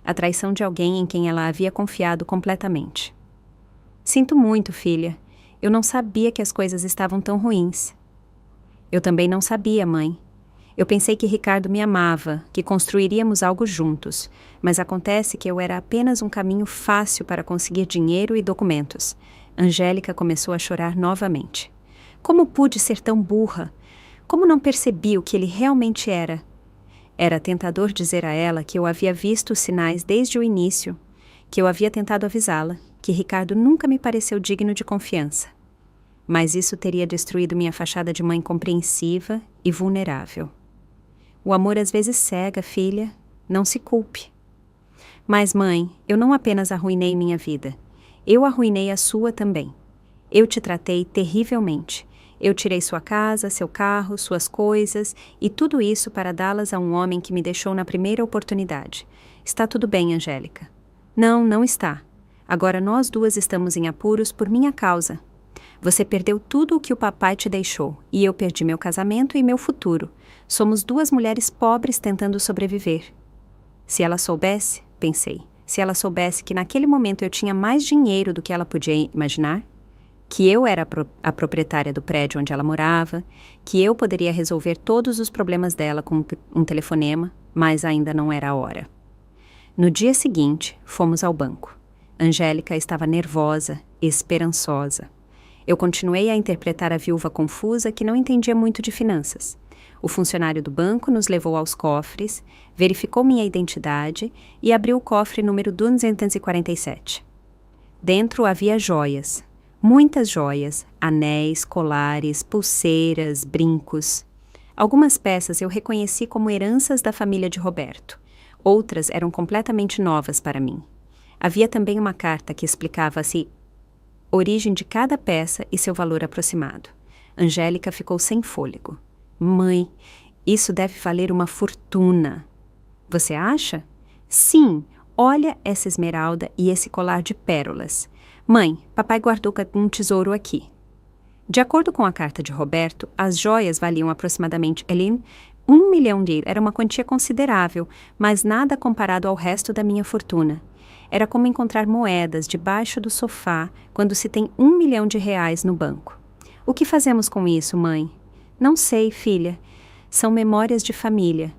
Speaker 1: A traição de alguém em quem ela havia confiado completamente. Sinto muito, filha. Eu não sabia que as coisas estavam tão ruins. Eu também não sabia, mãe. Eu pensei que Ricardo me amava, que construiríamos algo juntos, mas acontece que eu era apenas um caminho fácil para conseguir dinheiro e documentos. Angélica começou a chorar novamente. Como pude ser tão burra? Como não percebi o que ele realmente era? Era tentador dizer a ela que eu havia visto os sinais desde o início, que eu havia tentado avisá-la, que Ricardo nunca me pareceu digno de confiança. mas isso teria destruído minha fachada de mãe compreensiva e vulnerável. O amor às vezes cega, filha. Não se culpe. Mas, mãe, eu não apenas arruinei minha vida. Eu arruinei a sua também. Eu te tratei terrivelmente. Eu tirei sua casa, seu carro, suas coisas e tudo isso para dá-las a um homem que me deixou na primeira oportunidade. Está tudo bem, Angélica. Não, não está. Agora nós duas estamos em apuros por minha causa. Você perdeu tudo o que o papai te deixou, e eu perdi meu casamento e meu futuro. Somos duas mulheres pobres tentando sobreviver. Se ela soubesse, pensei, se ela soubesse que naquele momento eu tinha mais dinheiro do que ela podia imaginar, que eu era a proprietária do prédio onde ela morava, que eu poderia resolver todos os problemas dela com um telefonema, mas ainda não era a hora. No dia seguinte, fomos ao banco. Angélica estava nervosa, esperançosa. Eu continuei a interpretar a viúva confusa que não entendia muito de finanças. O funcionário do banco nos levou aos cofres, verificou minha identidade e abriu o cofre número 247. Dentro havia joias, muitas joias, anéis, colares, pulseiras, brincos. Algumas peças eu reconheci como heranças da família de Roberto. Outras eram completamente novas para mim. Havia também uma carta que explicava-se origem de cada peça e seu valor aproximado. Angélica ficou sem fôlego. Mãe, isso deve valer uma fortuna. Você acha? Sim, olha essa esmeralda e esse colar de pérolas. Mãe, papai guardou um tesouro aqui. De acordo com a carta de Roberto, as joias valiam aproximadamente, 1 milhão de era uma quantia considerável, mas nada comparado ao resto da minha fortuna. Era como encontrar moedas debaixo do sofá quando se tem 1 milhão de reais no banco. O que fazemos com isso, mãe? Não sei, filha. São memórias de família.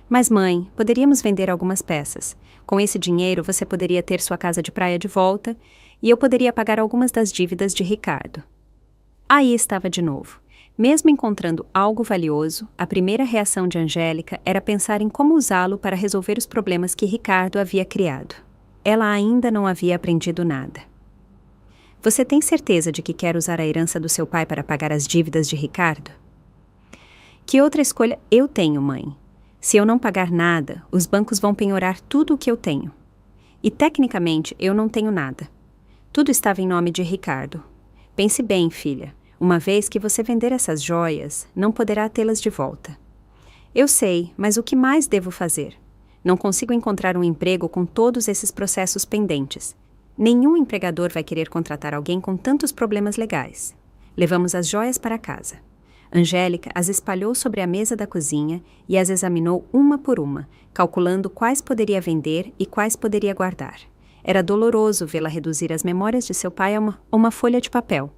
Speaker 1: Mas, mãe, poderíamos vender algumas peças. Com esse dinheiro, você poderia ter sua casa de praia de volta e eu poderia pagar algumas das dívidas de Ricardo. Aí estava de novo. Mesmo encontrando algo valioso, a primeira reação de Angélica era pensar em como usá-lo para resolver os problemas que Ricardo havia criado. Ela ainda não havia aprendido nada. Você tem certeza de que quer usar a herança do seu pai para pagar as dívidas de Ricardo? Que outra escolha eu tenho, mãe? Se eu não pagar nada, os bancos vão penhorar tudo o que eu tenho. E, tecnicamente, eu não tenho nada. Tudo estava em nome de Ricardo. Pense bem, filha. Uma vez que você vender essas joias, não poderá tê-las de volta. Eu sei, mas o que mais devo fazer? Não consigo encontrar um emprego com todos esses processos pendentes. Nenhum empregador vai querer contratar alguém com tantos problemas legais. Levamos as joias para casa. Angélica as espalhou sobre a mesa da cozinha e as examinou uma por uma, calculando quais poderia vender e quais poderia guardar. Era doloroso vê-la reduzir as memórias de seu pai a uma folha de papel.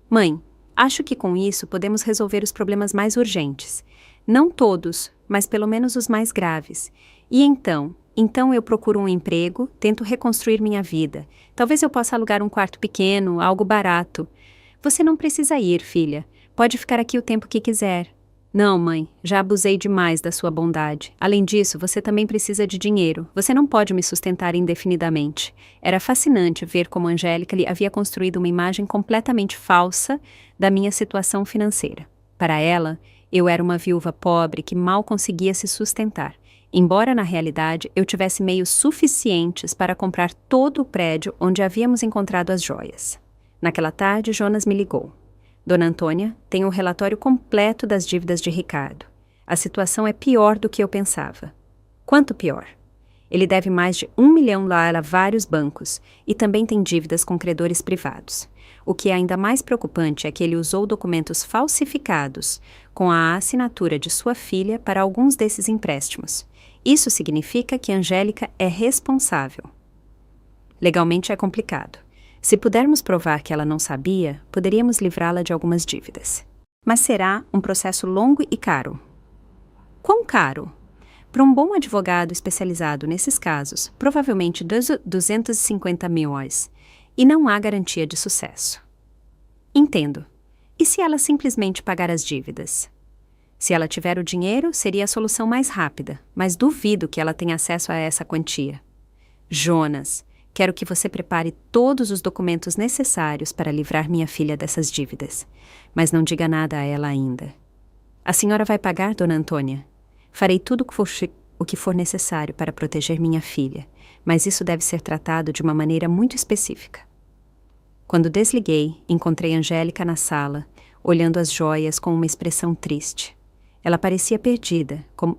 Speaker 1: Mãe, acho que com isso podemos resolver os problemas mais urgentes. Não todos, mas pelo menos os mais graves. E então eu procuro um emprego, tento reconstruir minha vida. Talvez eu possa alugar um quarto pequeno, algo barato. Você não precisa ir, filha. Pode ficar aqui o tempo que quiser. Não, mãe, já abusei demais da sua bondade. Além disso, você também precisa de dinheiro. Você não pode me sustentar indefinidamente. Era fascinante ver como Angélica lhe havia construído uma imagem completamente falsa da minha situação financeira. Para ela, eu era uma viúva pobre que mal conseguia se sustentar. Embora, na realidade, eu tivesse meios suficientes para comprar todo o prédio onde havíamos encontrado as joias. Naquela tarde, Jonas me ligou. Dona Antônia, tem o relatório completo das dívidas de Ricardo. A situação é pior do que eu pensava. Quanto pior? Ele deve mais de 1 milhão lá a vários bancos e também tem dívidas com credores privados. O que é ainda mais preocupante é que ele usou documentos falsificados com a assinatura de sua filha para alguns desses empréstimos. Isso significa que Angélica é responsável. Legalmente é complicado. Se pudermos provar que ela não sabia, poderíamos livrá-la de algumas dívidas. Mas será um processo longo e caro. Quão caro? Para um bom advogado especializado nesses casos, provavelmente 250 mil. E não há garantia de sucesso. Entendo. E se ela simplesmente pagar as dívidas? Se ela tiver o dinheiro, seria a solução mais rápida, mas duvido que ela tenha acesso a essa quantia. Jonas, quero que você prepare todos os documentos necessários para livrar minha filha dessas dívidas. Mas não diga nada a ela ainda. A senhora vai pagar, dona Antônia? Farei tudo o que for necessário para proteger minha filha, mas isso deve ser tratado de uma maneira muito específica. Quando desliguei, encontrei Angélica na sala, olhando as joias com uma expressão triste. Ela parecia perdida, como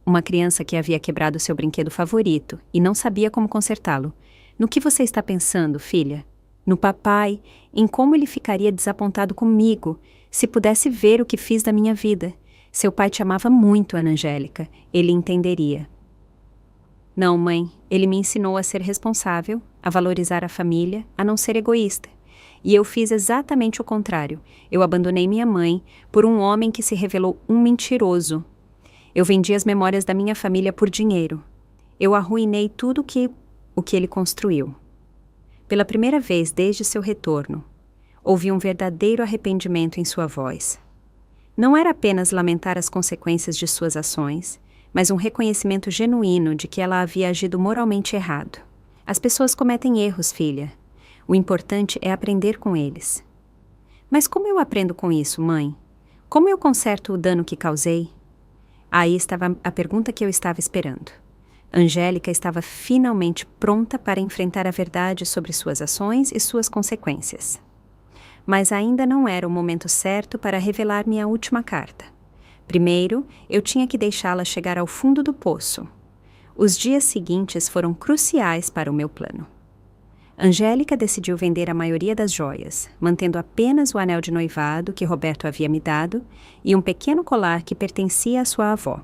Speaker 1: uma criança que havia quebrado seu brinquedo favorito e não sabia como consertá-lo. No que você está pensando, filha? No papai, em como ele ficaria desapontado comigo, se pudesse ver o que fiz da minha vida. Seu pai te amava muito, Ana Angélica. Ele entenderia. Não, mãe, ele me ensinou a ser responsável, a valorizar a família, a não ser egoísta. E eu fiz exatamente o contrário. Eu abandonei minha mãe por um homem que se revelou um mentiroso. Eu vendi as memórias da minha família por dinheiro. Eu arruinei tudo o que ele construiu. Pela primeira vez desde seu retorno, ouvi um verdadeiro arrependimento em sua voz. Não era apenas lamentar as consequências de suas ações, mas um reconhecimento genuíno de que ela havia agido moralmente errado. As pessoas cometem erros, filha. O importante é aprender com eles. Mas como eu aprendo com isso, mãe? Como eu conserto o dano que causei? Aí estava a pergunta que eu estava esperando. Angélica estava finalmente pronta para enfrentar a verdade sobre suas ações e suas consequências. Mas ainda não era o momento certo para revelar minha última carta. Primeiro, eu tinha que deixá-la chegar ao fundo do poço. Os dias seguintes foram cruciais para o meu plano. Angélica decidiu vender a maioria das joias, mantendo apenas o anel de noivado que Roberto havia me dado e um pequeno colar que pertencia à sua avó.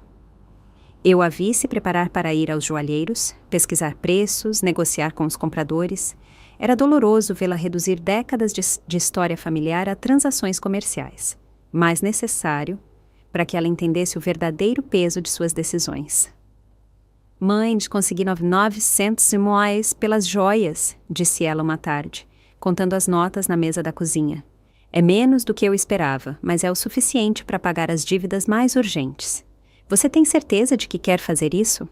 Speaker 1: Eu a vi se preparar para ir aos joalheiros, pesquisar preços, negociar com os compradores. Era doloroso vê-la reduzir décadas de história familiar a transações comerciais, mas necessário para que ela entendesse o verdadeiro peso de suas decisões. Mãe, consegui 900 reais pelas joias, disse ela uma tarde, contando as notas na mesa da cozinha. É menos do que eu esperava, mas é o suficiente para pagar as dívidas mais urgentes. Você tem certeza de que quer fazer isso?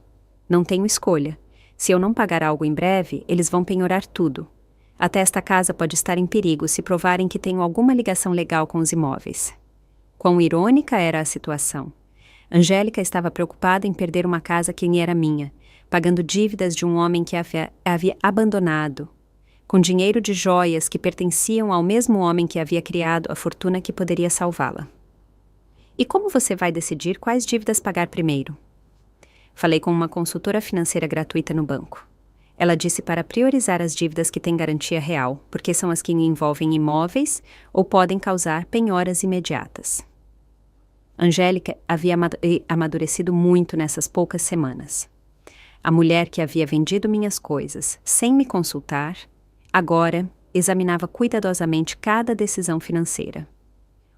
Speaker 1: Não tenho escolha. Se eu não pagar algo em breve, eles vão penhorar tudo. Até esta casa pode estar em perigo se provarem que tenho alguma ligação legal com os imóveis. Quão irônica era a situação. Angélica estava preocupada em perder uma casa que era minha, pagando dívidas de um homem que a havia abandonado, com dinheiro de joias que pertenciam ao mesmo homem que havia criado a fortuna que poderia salvá-la. E como você vai decidir quais dívidas pagar primeiro? Falei com uma consultora financeira gratuita no banco. Ela disse para priorizar as dívidas que têm garantia real, porque são as que envolvem imóveis ou podem causar penhoras imediatas. Angélica havia amadurecido muito nessas poucas semanas. A mulher que havia vendido minhas coisas, sem me consultar, agora examinava cuidadosamente cada decisão financeira.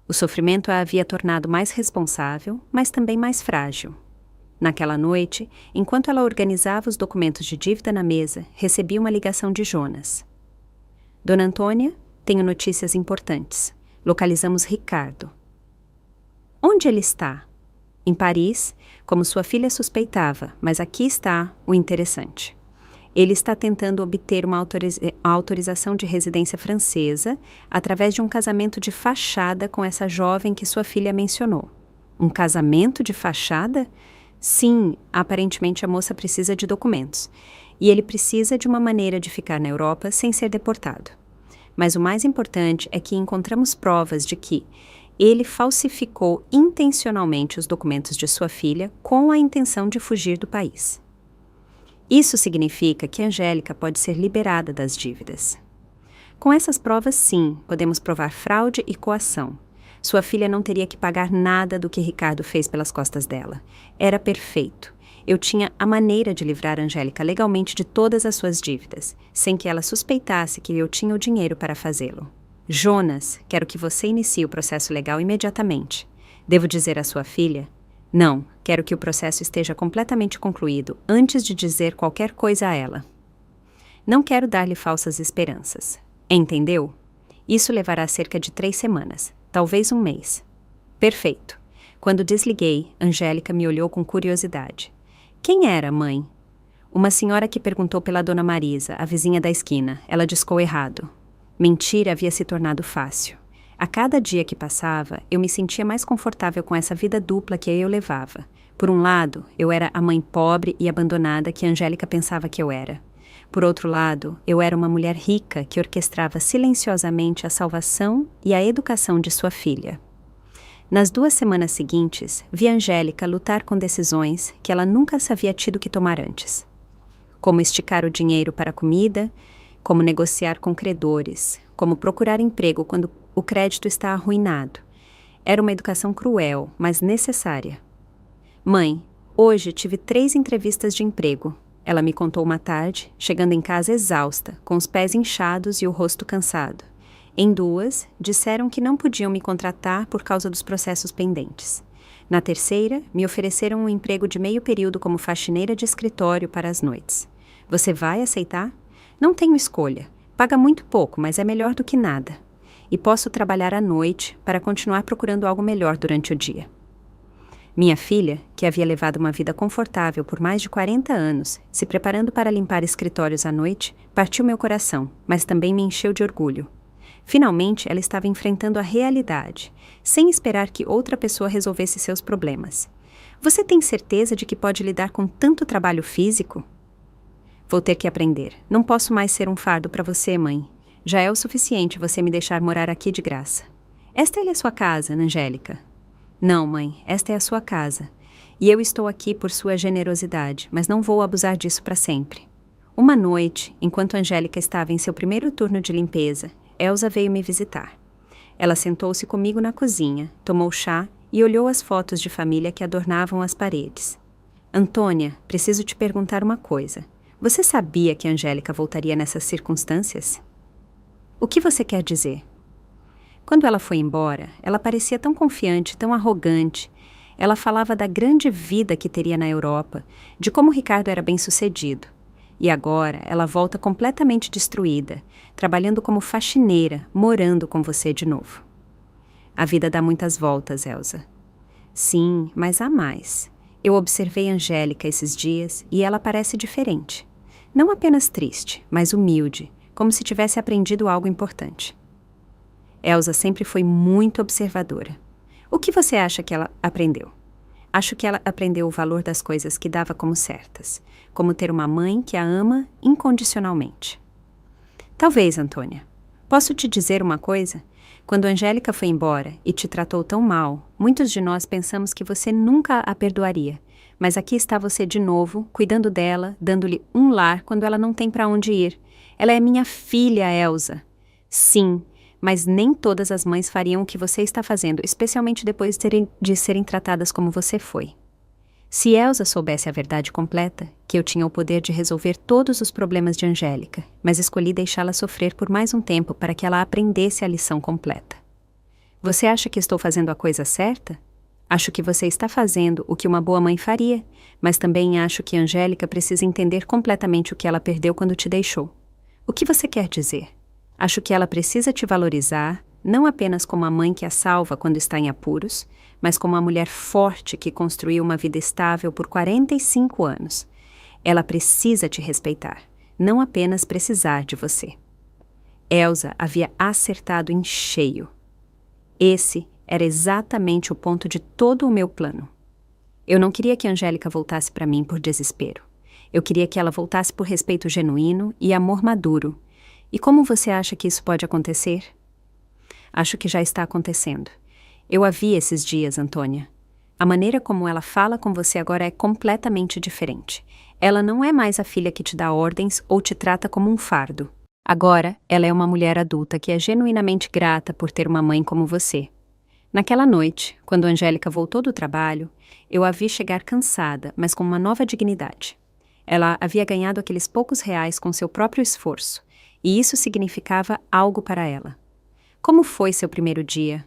Speaker 1: O sofrimento a havia tornado mais responsável, mas também mais frágil. Naquela noite, enquanto ela organizava os documentos de dívida na mesa, recebi uma ligação de Jonas. Dona Antônia, tenho notícias importantes. Localizamos Ricardo. Onde ele está? Em Paris, como sua filha suspeitava, mas aqui está o interessante. Ele está tentando obter uma autorização de residência francesa através de um casamento de fachada com essa jovem que sua filha mencionou. Um casamento de fachada? Sim, aparentemente a moça precisa de documentos. E ele precisa de uma maneira de ficar na Europa sem ser deportado. Mas o mais importante é que encontramos provas de que ele falsificou intencionalmente os documentos de sua filha com a intenção de fugir do país. Isso significa que Angélica pode ser liberada das dívidas. Com essas provas, sim, podemos provar fraude e coação. Sua filha não teria que pagar nada do que Ricardo fez pelas costas dela. Era perfeito. Eu tinha a maneira de livrar Angélica legalmente de todas as suas dívidas, sem que ela suspeitasse que eu tinha o dinheiro para fazê-lo. Jonas, quero que você inicie o processo legal imediatamente. Devo dizer à sua filha? Não, quero que o processo esteja completamente concluído antes de dizer qualquer coisa a ela. Não quero dar-lhe falsas esperanças. Entendeu? Isso levará cerca de 3 semanas, talvez um mês. Perfeito. Quando desliguei, Angélica me olhou com curiosidade. Quem era, mãe? Uma senhora que perguntou pela Dona Marisa, a vizinha da esquina. Ela discou errado. Mentir havia se tornado fácil. A cada dia que passava, eu me sentia mais confortável com essa vida dupla que eu levava. Por um lado, eu era a mãe pobre e abandonada que Angélica pensava que eu era. Por outro lado, eu era uma mulher rica que orquestrava silenciosamente a salvação e a educação de sua filha. Nas 2 semanas seguintes, vi Angélica lutar com decisões que ela nunca se havia tido que tomar antes. Como esticar o dinheiro para a comida, como negociar com credores, como procurar emprego quando o crédito está arruinado. Era uma educação cruel, mas necessária. Mãe, hoje tive 3 entrevistas de emprego. Ela me contou uma tarde, chegando em casa exausta, com os pés inchados e o rosto cansado. Em 2, disseram que não podiam me contratar por causa dos processos pendentes. Na terceira, me ofereceram um emprego de meio período como faxineira de escritório para as noites. Você vai aceitar? Não tenho escolha. Paga muito pouco, mas é melhor do que nada. E posso trabalhar à noite para continuar procurando algo melhor durante o dia. Minha filha, que havia levado uma vida confortável por mais de 40 anos, se preparando para limpar escritórios à noite, partiu meu coração, mas também me encheu de orgulho. Finalmente, ela estava enfrentando a realidade, sem esperar que outra pessoa resolvesse seus problemas. Você tem certeza de que pode lidar com tanto trabalho físico? Vou ter que aprender. Não posso mais ser um fardo para você, mãe. Já é o suficiente você me deixar morar aqui de graça. Esta é a sua casa, Angélica. Não, mãe, esta é a sua casa. E eu estou aqui por sua generosidade, mas não vou abusar disso para sempre. Uma noite, enquanto Angélica estava em seu primeiro turno de limpeza, Elsa veio me visitar. Ela sentou-se comigo na cozinha, tomou chá e olhou as fotos de família que adornavam as paredes. Antônia, preciso te perguntar uma coisa. Você sabia que Angélica voltaria nessas circunstâncias? O que você quer dizer? Quando ela foi embora, ela parecia tão confiante, tão arrogante. Ela falava da grande vida que teria na Europa, de como Ricardo era bem-sucedido. E agora ela volta completamente destruída, trabalhando como faxineira, morando com você de novo. A vida dá muitas voltas, Elsa. Sim, mas há mais. Eu observei Angélica esses dias e ela parece diferente. Não apenas triste, mas humilde, como se tivesse aprendido algo importante. Elsa sempre foi muito observadora. O que você acha que ela aprendeu? Acho que ela aprendeu o valor das coisas que dava como certas, como ter uma mãe que a ama incondicionalmente. Talvez, Antônia. Posso te dizer uma coisa? Quando Angélica foi embora e te tratou tão mal, muitos de nós pensamos que você nunca a perdoaria. Mas aqui está você de novo, cuidando dela, dando-lhe um lar quando ela não tem para onde ir. Ela é minha filha, Elsa. Sim, mas nem todas as mães fariam o que você está fazendo, especialmente depois de serem tratadas como você foi. Se Elsa soubesse a verdade completa, que eu tinha o poder de resolver todos os problemas de Angélica, mas escolhi deixá-la sofrer por mais um tempo para que ela aprendesse a lição completa. Você acha que estou fazendo a coisa certa? Acho que você está fazendo o que uma boa mãe faria, mas também acho que Angélica precisa entender completamente o que ela perdeu quando te deixou. O que você quer dizer? Acho que ela precisa te valorizar, não apenas como a mãe que a salva quando está em apuros, mas como a mulher forte que construiu uma vida estável por 45 anos. Ela precisa te respeitar, não apenas precisar de você. Elsa havia acertado em cheio. Esse era exatamente o ponto de todo o meu plano. Eu não queria que Angélica voltasse para mim por desespero. Eu queria que ela voltasse por respeito genuíno e amor maduro. E como você acha que isso pode acontecer? Acho que já está acontecendo. Eu a vi esses dias, Antônia. A maneira como ela fala com você agora é completamente diferente. Ela não é mais a filha que te dá ordens ou te trata como um fardo. Agora, ela é uma mulher adulta que é genuinamente grata por ter uma mãe como você. Naquela noite, quando Angélica voltou do trabalho, eu a vi chegar cansada, mas com uma nova dignidade. Ela havia ganhado aqueles poucos reais com seu próprio esforço, e isso significava algo para ela. Como foi seu primeiro dia?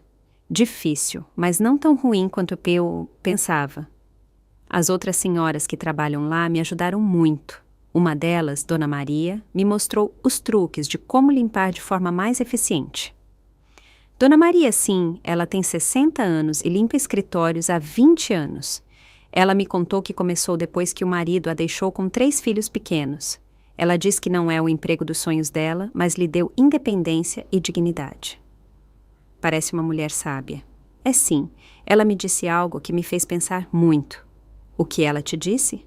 Speaker 1: Difícil, mas não tão ruim quanto eu pensava. As outras senhoras que trabalham lá me ajudaram muito. Uma delas, Dona Maria, me mostrou os truques de como limpar de forma mais eficiente. Dona Maria, sim, ela tem 60 anos e limpa escritórios há 20 anos. Ela me contou que começou depois que o marido a deixou com 3 filhos pequenos. Ela diz que não é o emprego dos sonhos dela, mas lhe deu independência e dignidade. Parece uma mulher sábia. É sim, ela me disse algo que me fez pensar muito. O que ela te disse?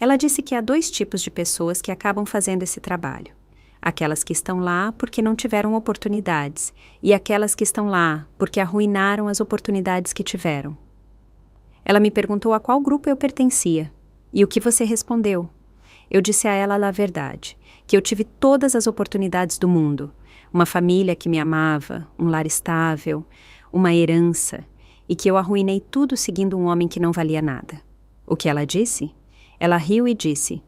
Speaker 1: Ela disse que há 2 tipos de pessoas que acabam fazendo esse trabalho. Aquelas que estão lá porque não tiveram oportunidades e aquelas que estão lá porque arruinaram as oportunidades que tiveram. Ela me perguntou a qual grupo eu pertencia. E o que você respondeu? Eu disse a ela a verdade, que eu tive todas as oportunidades do mundo. Uma família que me amava, um lar estável, uma herança, e que eu arruinei tudo seguindo um homem que não valia nada. O que ela disse? Ela riu e disse: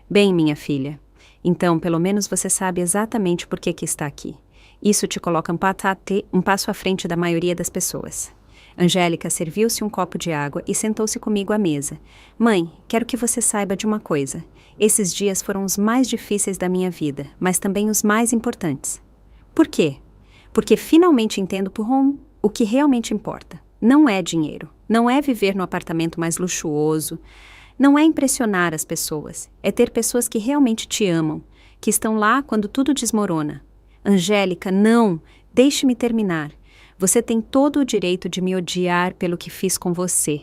Speaker 1: "Bem, minha filha, então pelo menos você sabe exatamente por que está aqui. Isso te coloca um passo à frente da maioria das pessoas." Angélica serviu-se um copo de água e sentou-se comigo à mesa. "Mãe, quero que você saiba de uma coisa. Esses dias foram os mais difíceis da minha vida, mas também os mais importantes." "Por quê?" "Porque finalmente entendo o que realmente importa. Não é dinheiro, não é viver no apartamento mais luxuoso, não é impressionar as pessoas, é ter pessoas que realmente te amam, que estão lá quando tudo desmorona." "Angélica, não! Deixe-me terminar. Você tem todo o direito de me odiar pelo que fiz com você.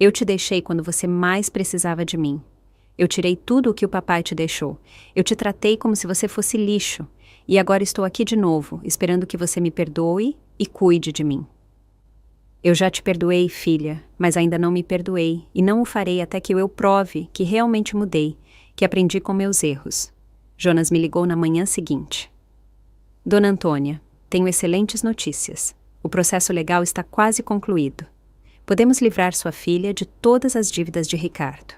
Speaker 1: Eu te deixei quando você mais precisava de mim. Eu tirei tudo o que o papai te deixou. Eu te tratei como se você fosse lixo. E agora estou aqui de novo, esperando que você me perdoe e cuide de mim." "Eu já te perdoei, filha, mas ainda não me perdoei, e não o farei até que eu prove que realmente mudei, que aprendi com meus erros." Jonas me ligou na manhã seguinte. "Dona Antônia, tenho excelentes notícias. O processo legal está quase concluído. Podemos livrar sua filha de todas as dívidas de Ricardo."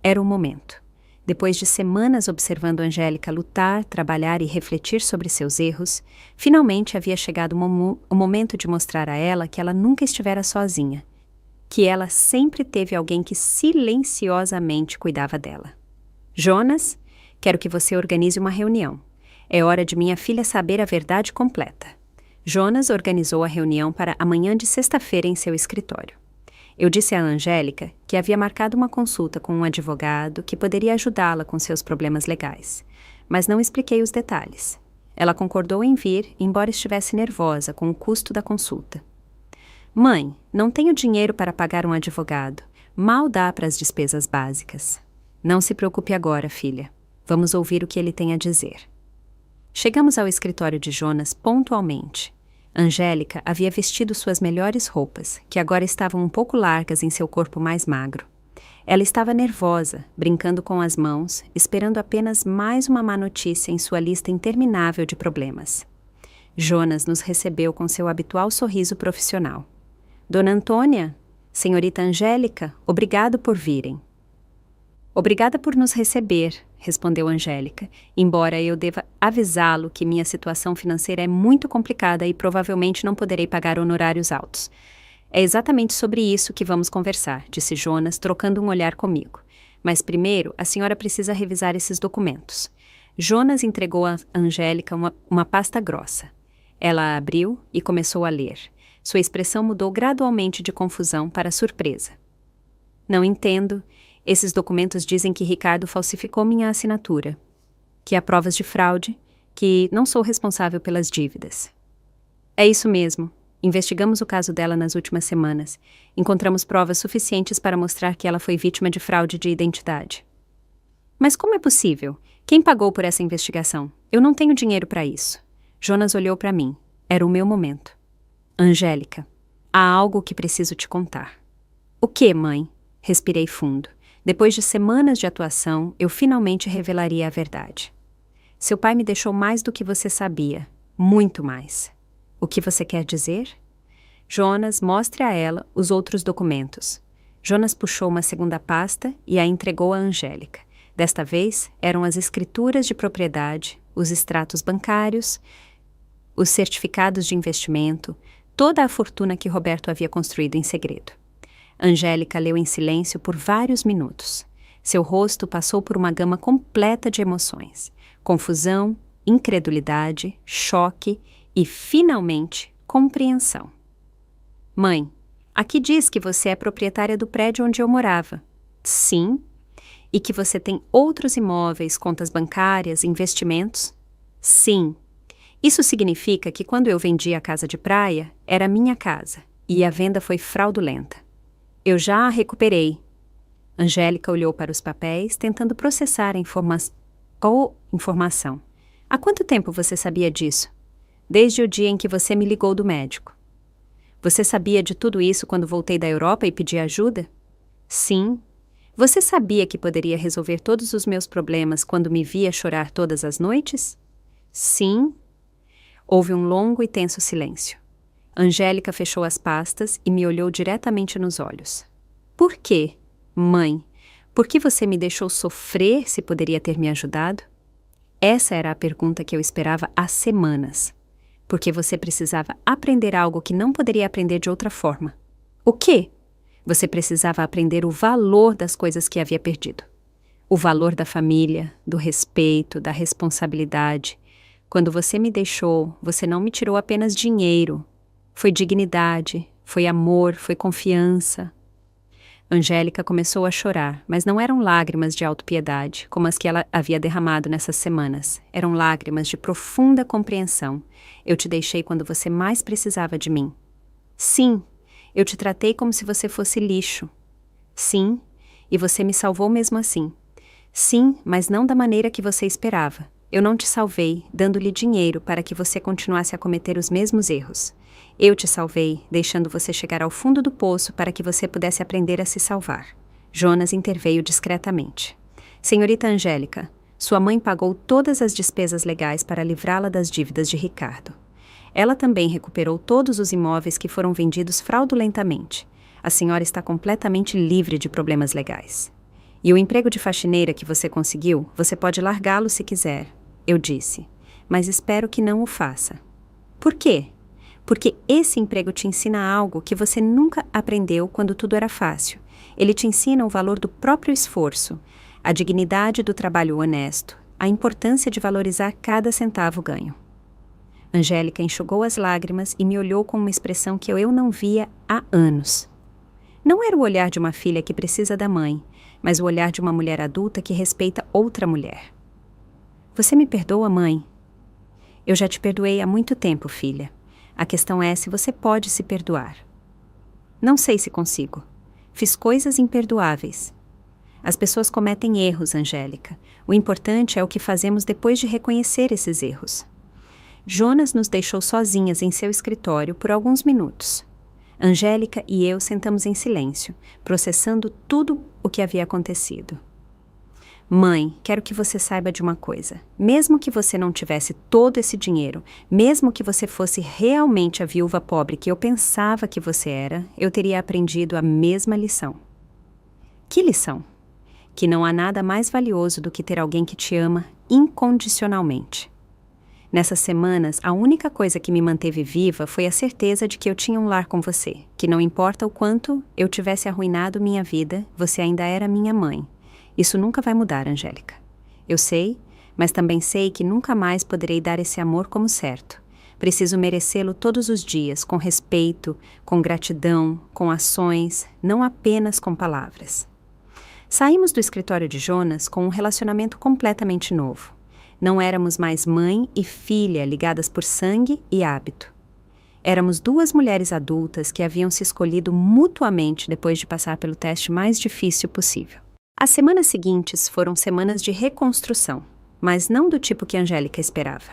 Speaker 1: Era o momento. Depois de semanas observando Angélica lutar, trabalhar e refletir sobre seus erros, finalmente havia chegado o momento de mostrar a ela que ela nunca estivera sozinha, que ela sempre teve alguém que silenciosamente cuidava dela. "Jonas, quero que você organize uma reunião. É hora de minha filha saber a verdade completa." Jonas organizou a reunião para amanhã de sexta-feira em seu escritório. Eu disse a Angélica que havia marcado uma consulta com um advogado que poderia ajudá-la com seus problemas legais, mas não expliquei os detalhes. Ela concordou em vir, embora estivesse nervosa com o custo da consulta. "Mãe, não tenho dinheiro para pagar um advogado. Mal dá para as despesas básicas." "Não se preocupe agora, filha. Vamos ouvir o que ele tem a dizer." Chegamos ao escritório de Jonas pontualmente. Angélica havia vestido suas melhores roupas, que agora estavam um pouco largas em seu corpo mais magro. Ela estava nervosa, brincando com as mãos, esperando apenas mais uma má notícia em sua lista interminável de problemas. Jonas nos recebeu com seu habitual sorriso profissional. "Dona Antônia, senhorita Angélica, obrigado por virem." "Obrigada por nos receber", respondeu Angélica, "embora eu deva avisá-lo que minha situação financeira é muito complicada e provavelmente não poderei pagar honorários altos." "É exatamente sobre isso que vamos conversar", disse Jonas, trocando um olhar comigo. "Mas primeiro, a senhora precisa revisar esses documentos." Jonas entregou a Angélica uma pasta grossa. Ela a abriu e começou a ler. Sua expressão mudou gradualmente de confusão para surpresa. "Não entendo. Esses documentos dizem que Ricardo falsificou minha assinatura, que há provas de fraude, que não sou responsável pelas dívidas." "É isso mesmo. Investigamos o caso dela nas últimas semanas. Encontramos provas suficientes para mostrar que ela foi vítima de fraude de identidade." "Mas como é possível? Quem pagou por essa investigação? Eu não tenho dinheiro para isso." Jonas olhou para mim. Era o meu momento. "Angélica, há algo que preciso te contar." "O quê, mãe?" Respirei fundo. Depois de semanas de atuação, eu finalmente revelaria a verdade. "Seu pai me deixou mais do que você sabia. Muito mais." "O que você quer dizer?" "Jonas, mostre a ela os outros documentos." Jonas puxou uma segunda pasta e a entregou a Angélica. Desta vez, eram as escrituras de propriedade, os extratos bancários, os certificados de investimento, toda a fortuna que Roberto havia construído em segredo. Angélica leu em silêncio por vários minutos. Seu rosto passou por uma gama completa de emoções: confusão, incredulidade, choque e, finalmente, compreensão. "Mãe, Aqui diz que você é proprietária do prédio onde eu morava. Sim. E que você tem outros imóveis, contas bancárias, investimentos? Sim. Isso significa que quando eu vendi a casa de praia, era minha casa, e a venda foi fraudulenta. Eu já a recuperei. Angélica olhou para os papéis, tentando processar a informação. Há quanto tempo você sabia disso? Desde o dia em que você me ligou do médico. Você sabia de tudo isso quando voltei da Europa e pedi ajuda? Sim. Você sabia que poderia resolver todos os meus problemas quando me via chorar todas as noites? Sim. Houve um longo e tenso silêncio. Angélica fechou as pastas e me olhou diretamente nos olhos. Por quê, mãe? Por que você me deixou sofrer se poderia ter me ajudado? Essa era a pergunta que eu esperava há semanas. Porque você precisava aprender algo que não poderia aprender de outra forma. O quê? Você precisava aprender o valor das coisas que havia perdido. O valor da família, do respeito, da responsabilidade. Quando você me deixou, você não me tirou apenas dinheiro. Foi dignidade, foi amor, foi confiança. Angélica começou a chorar, mas não eram lágrimas de autopiedade, como as que ela havia derramado nessas semanas. Eram lágrimas de profunda compreensão. Eu te deixei quando você mais precisava de mim. Sim, eu te tratei como se você fosse lixo. Sim, e você me salvou mesmo assim. Sim, mas não da maneira que você esperava. Eu não te salvei, dando-lhe dinheiro para que você continuasse a cometer os mesmos erros. Eu te salvei, deixando você chegar ao fundo do poço para que você pudesse aprender a se salvar. Jonas interveio discretamente. Senhorita Angélica, sua mãe pagou todas as despesas legais para livrá-la das dívidas de Ricardo. Ela também recuperou todos os imóveis que foram vendidos fraudulentamente. A senhora está completamente livre de problemas legais. E o emprego de faxineira que você conseguiu, você pode largá-lo se quiser, eu disse. Mas espero que não o faça. Por quê? Porque esse emprego te ensina algo que você nunca aprendeu quando tudo era fácil. Ele te ensina o valor do próprio esforço, a dignidade do trabalho honesto, a importância de valorizar cada centavo ganho. Angélica enxugou as lágrimas e me olhou com uma expressão que eu não via há anos. Não era o olhar de uma filha que precisa da mãe, mas o olhar de uma mulher adulta que respeita outra mulher. Você me perdoa, mãe? Eu já te perdoei há muito tempo, filha. A questão é se você pode se perdoar. Não sei se consigo. Fiz coisas imperdoáveis. As pessoas cometem erros, Angélica. O importante é o que fazemos depois de reconhecer esses erros. Jonas nos deixou sozinhas em seu escritório por alguns minutos. Angélica e eu sentamos em silêncio, processando tudo o que havia acontecido. Mãe, quero que você saiba de uma coisa. Mesmo que você não tivesse todo esse dinheiro, mesmo que você fosse realmente a viúva pobre que eu pensava que você era, eu teria aprendido a mesma lição. Que lição? Que não há nada mais valioso do que ter alguém que te ama incondicionalmente. Nessas semanas, a única coisa que me manteve viva foi a certeza de que eu tinha um lar com você, que não importa o quanto eu tivesse arruinado minha vida, você ainda era minha mãe. Isso nunca vai mudar, Angélica. Eu sei, mas também sei que nunca mais poderei dar esse amor como certo. Preciso merecê-lo todos os dias, com respeito, com gratidão, com ações, não apenas com palavras. Saímos do escritório de Jonas com um relacionamento completamente novo. Não éramos mais mãe e filha ligadas por sangue e hábito. Éramos duas mulheres adultas que haviam se escolhido mutuamente depois de passar pelo teste mais difícil possível. As semanas seguintes foram semanas de reconstrução, mas não do tipo que Angélica esperava.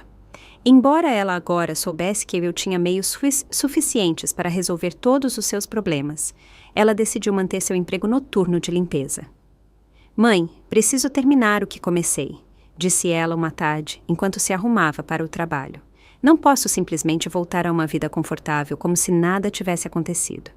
Speaker 1: Embora ela agora soubesse que eu tinha meios suficientes para resolver todos os seus problemas, ela decidiu manter seu emprego noturno de limpeza. Mãe, preciso terminar o que comecei, disse ela uma tarde, enquanto se arrumava para o trabalho. Não posso simplesmente voltar a uma vida confortável como se nada tivesse acontecido.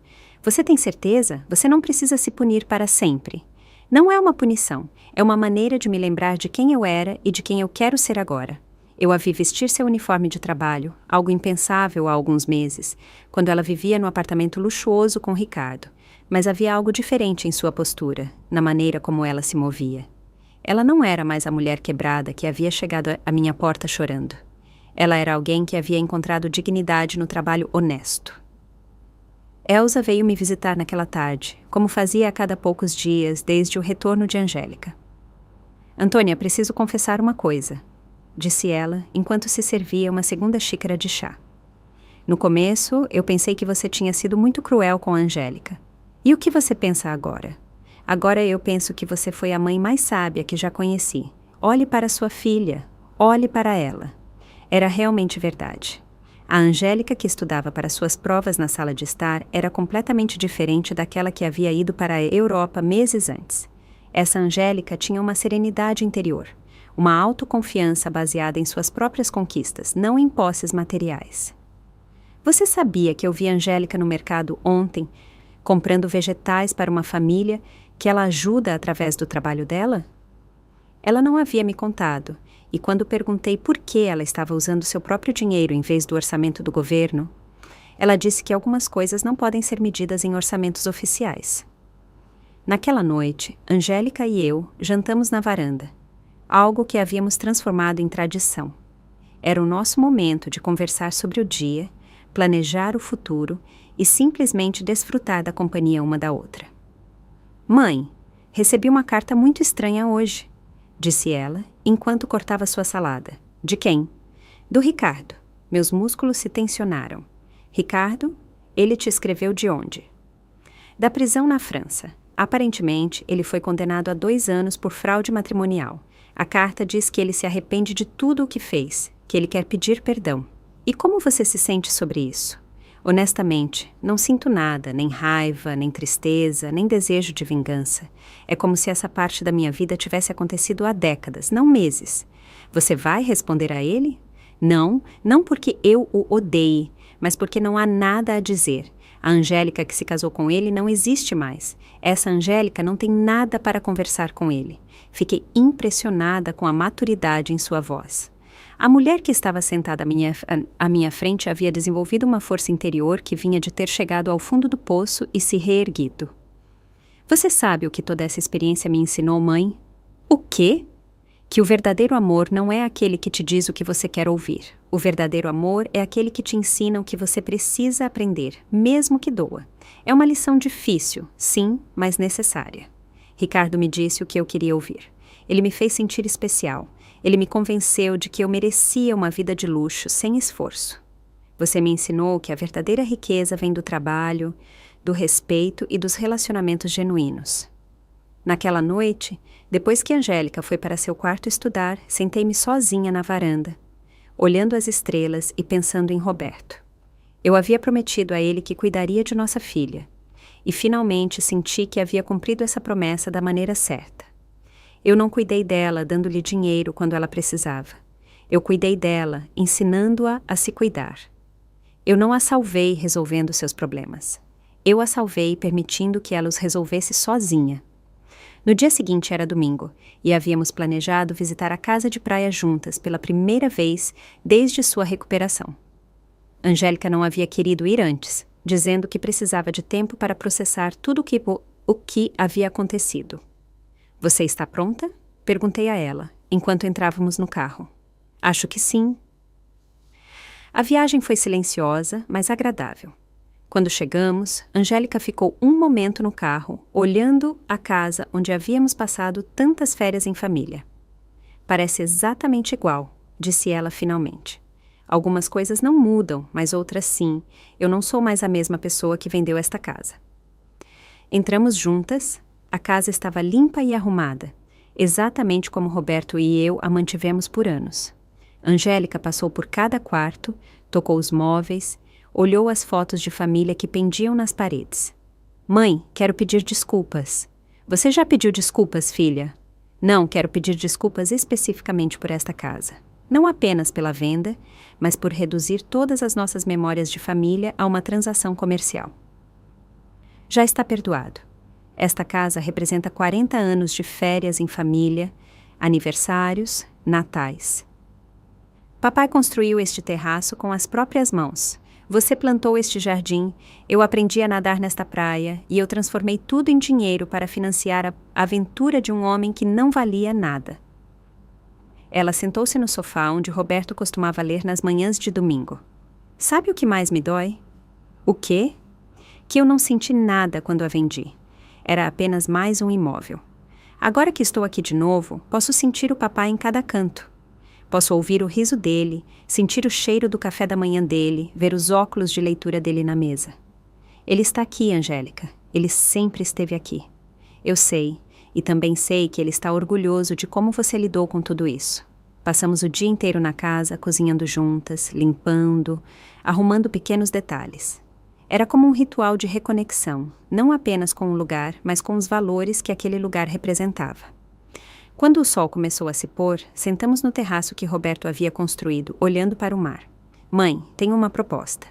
Speaker 1: Você tem certeza? Você não precisa se punir para sempre. Não é uma punição, é uma maneira de me lembrar de quem eu era e de quem eu quero ser agora. Eu a vi vestir seu uniforme de trabalho, algo impensável há alguns meses, quando ela vivia no apartamento luxuoso com Ricardo, mas havia algo diferente em sua postura, na maneira como ela se movia. Ela não era mais a mulher quebrada que havia chegado à minha porta chorando. Ela era alguém que havia encontrado dignidade no trabalho honesto. Elsa veio me visitar naquela tarde, como fazia a cada poucos dias desde o retorno de Angélica. Antônia, preciso confessar uma coisa, disse ela, enquanto se servia uma segunda xícara de chá. No começo, eu pensei que você tinha sido muito cruel com a Angélica. E o que você pensa agora? Agora eu penso que você foi a mãe mais sábia que já conheci. Olhe para sua filha, olhe para ela. Era realmente verdade. A Angélica que estudava para suas provas na sala de estar era completamente diferente daquela que havia ido para a Europa meses antes. Essa Angélica tinha uma serenidade interior, uma autoconfiança baseada em suas próprias conquistas, não em posses materiais. Você sabia que eu vi a Angélica no mercado ontem, comprando vegetais para uma família que ela ajuda através do trabalho dela? Ela não havia me contado, e quando perguntei por que ela estava usando seu próprio dinheiro em vez do orçamento do governo, ela disse que algumas coisas não podem ser medidas em orçamentos oficiais. Naquela noite, Angélica e eu jantamos na varanda, algo que havíamos transformado em tradição. Era o nosso momento de conversar sobre o dia, planejar o futuro e simplesmente desfrutar da companhia uma da outra. Mãe, recebi uma carta muito estranha hoje, disse ela, enquanto cortava sua salada. De quem? Do Ricardo. Meus músculos se tensionaram. Ricardo, ele te escreveu de onde? Da prisão na França. Aparentemente, ele foi condenado a 2 anos por fraude matrimonial. A carta diz que ele se arrepende de tudo o que fez, que ele quer pedir perdão. E como você se sente sobre isso? Honestamente, não sinto nada, nem raiva, nem tristeza, nem desejo de vingança. É como se essa parte da minha vida tivesse acontecido há décadas, não meses. Você vai responder a ele? Não, não porque eu o odeie, mas porque não há nada a dizer. A Angélica que se casou com ele não existe mais. Essa Angélica não tem nada para conversar com ele. Fiquei impressionada com a maturidade em sua voz. A mulher que estava sentada à minha frente havia desenvolvido uma força interior que vinha de ter chegado ao fundo do poço e se reerguido. Você sabe o que toda essa experiência me ensinou, mãe? O quê? Que o verdadeiro amor não é aquele que te diz o que você quer ouvir. O verdadeiro amor é aquele que te ensina o que você precisa aprender, mesmo que doa. É uma lição difícil, sim, mas necessária. Ricardo me disse o que eu queria ouvir. Ele me fez sentir especial. Ele me convenceu de que eu merecia uma vida de luxo, sem esforço. Você me ensinou que a verdadeira riqueza vem do trabalho, do respeito e dos relacionamentos genuínos. Naquela noite, depois que Angélica foi para seu quarto estudar, sentei-me sozinha na varanda, olhando as estrelas e pensando em Roberto. Eu havia prometido a ele que cuidaria de nossa filha, e finalmente senti que havia cumprido essa promessa da maneira certa. Eu não cuidei dela dando-lhe dinheiro quando ela precisava. Eu cuidei dela, ensinando-a a se cuidar. Eu não a salvei resolvendo seus problemas. Eu a salvei permitindo que ela os resolvesse sozinha. No dia seguinte era domingo, e havíamos planejado visitar a casa de praia juntas pela primeira vez desde sua recuperação. Angélica não havia querido ir antes, dizendo que precisava de tempo para processar tudo o que havia acontecido. Você está pronta? Perguntei a ela, enquanto entrávamos no carro. Acho que sim. A viagem foi silenciosa, mas agradável. Quando chegamos, Angélica ficou um momento no carro, olhando a casa onde havíamos passado tantas férias em família. Parece exatamente igual, disse ela finalmente. Algumas coisas não mudam, mas outras sim. Eu não sou mais a mesma pessoa que vendeu esta casa. Entramos juntas. A casa estava limpa e arrumada, exatamente como Roberto e eu a mantivemos por anos. Angélica passou por cada quarto, tocou os móveis, olhou as fotos de família que pendiam nas paredes. Mãe, quero pedir desculpas. Você já pediu desculpas, filha? Não, quero pedir desculpas especificamente por esta casa. Não apenas pela venda, mas por reduzir todas as nossas memórias de família a uma transação comercial. Já está perdoado. Esta casa representa 40 anos de férias em família, aniversários, natais. Papai construiu este terraço com as próprias mãos. Você plantou este jardim, eu aprendi a nadar nesta praia e eu transformei tudo em dinheiro para financiar a aventura de um homem que não valia nada. Ela sentou-se no sofá onde Roberto costumava ler nas manhãs de domingo. Sabe o que mais me dói? O quê? que eu não senti nada quando a vendi. Era apenas mais um imóvel. Agora que estou aqui de novo, posso sentir o papai em cada canto. Posso ouvir o riso dele, sentir o cheiro do café da manhã dele, ver os óculos de leitura dele na mesa. Ele está aqui, Angélica. Ele sempre esteve aqui. Eu sei, e também sei que ele está orgulhoso de como você lidou com tudo isso. Passamos o dia inteiro na casa, cozinhando juntas, limpando, arrumando pequenos detalhes. Era como um ritual de reconexão, não apenas com o lugar, mas com os valores que aquele lugar representava. Quando o sol começou a se pôr, sentamos no terraço que Roberto havia construído, olhando para o mar. Mãe, tenho uma proposta.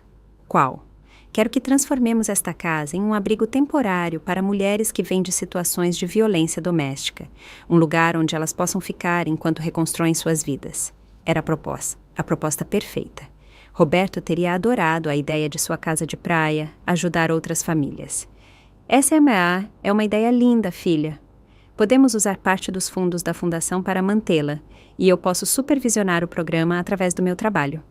Speaker 1: Qual? Quero que transformemos esta casa em um abrigo temporário para mulheres que vêm de situações de violência doméstica, um lugar onde elas possam ficar enquanto reconstroem suas vidas. Era a proposta perfeita. Roberto teria adorado a ideia de sua casa de praia, ajudar outras famílias. Essa é uma ideia linda, filha. Podemos usar parte dos fundos da fundação para mantê-la, e eu posso supervisionar o programa através do meu trabalho.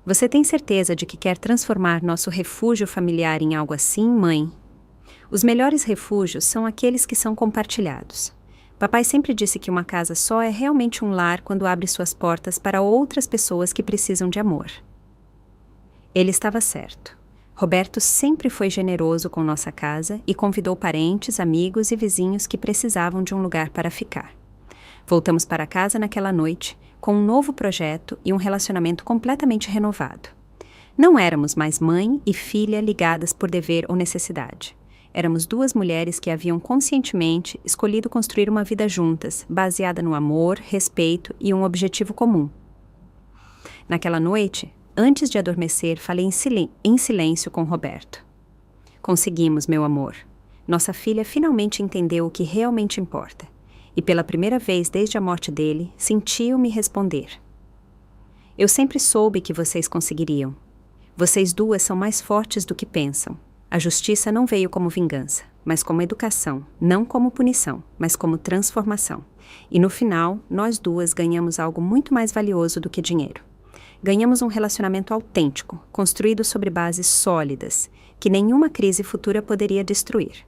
Speaker 1: Você tem certeza de que quer transformar nosso refúgio familiar em algo assim, mãe? Os melhores refúgios são aqueles que são compartilhados. Papai sempre disse que uma casa só é realmente um lar quando abre suas portas para outras pessoas que precisam de amor. Ele estava certo. Roberto sempre foi generoso com nossa casa e convidou parentes, amigos e vizinhos que precisavam de um lugar para ficar. Voltamos para casa naquela noite, com um novo projeto e um relacionamento completamente renovado. Não éramos mais mãe e filha ligadas por dever ou necessidade. Éramos duas mulheres que haviam conscientemente escolhido construir uma vida juntas, baseada no amor, respeito e um objetivo comum. Naquela noite, antes de adormecer, falei em silêncio com Roberto. Conseguimos, meu amor. Nossa filha finalmente entendeu o que realmente importa. E pela primeira vez desde a morte dele, sentiu-me responder. Eu sempre soube que vocês conseguiriam. Vocês duas são mais fortes do que pensam. A justiça não veio como vingança, mas como educação, não como punição, mas como transformação. E no final, nós duas ganhamos algo muito mais valioso do que dinheiro. Ganhamos um relacionamento autêntico, construído sobre bases sólidas, que nenhuma crise futura poderia destruir.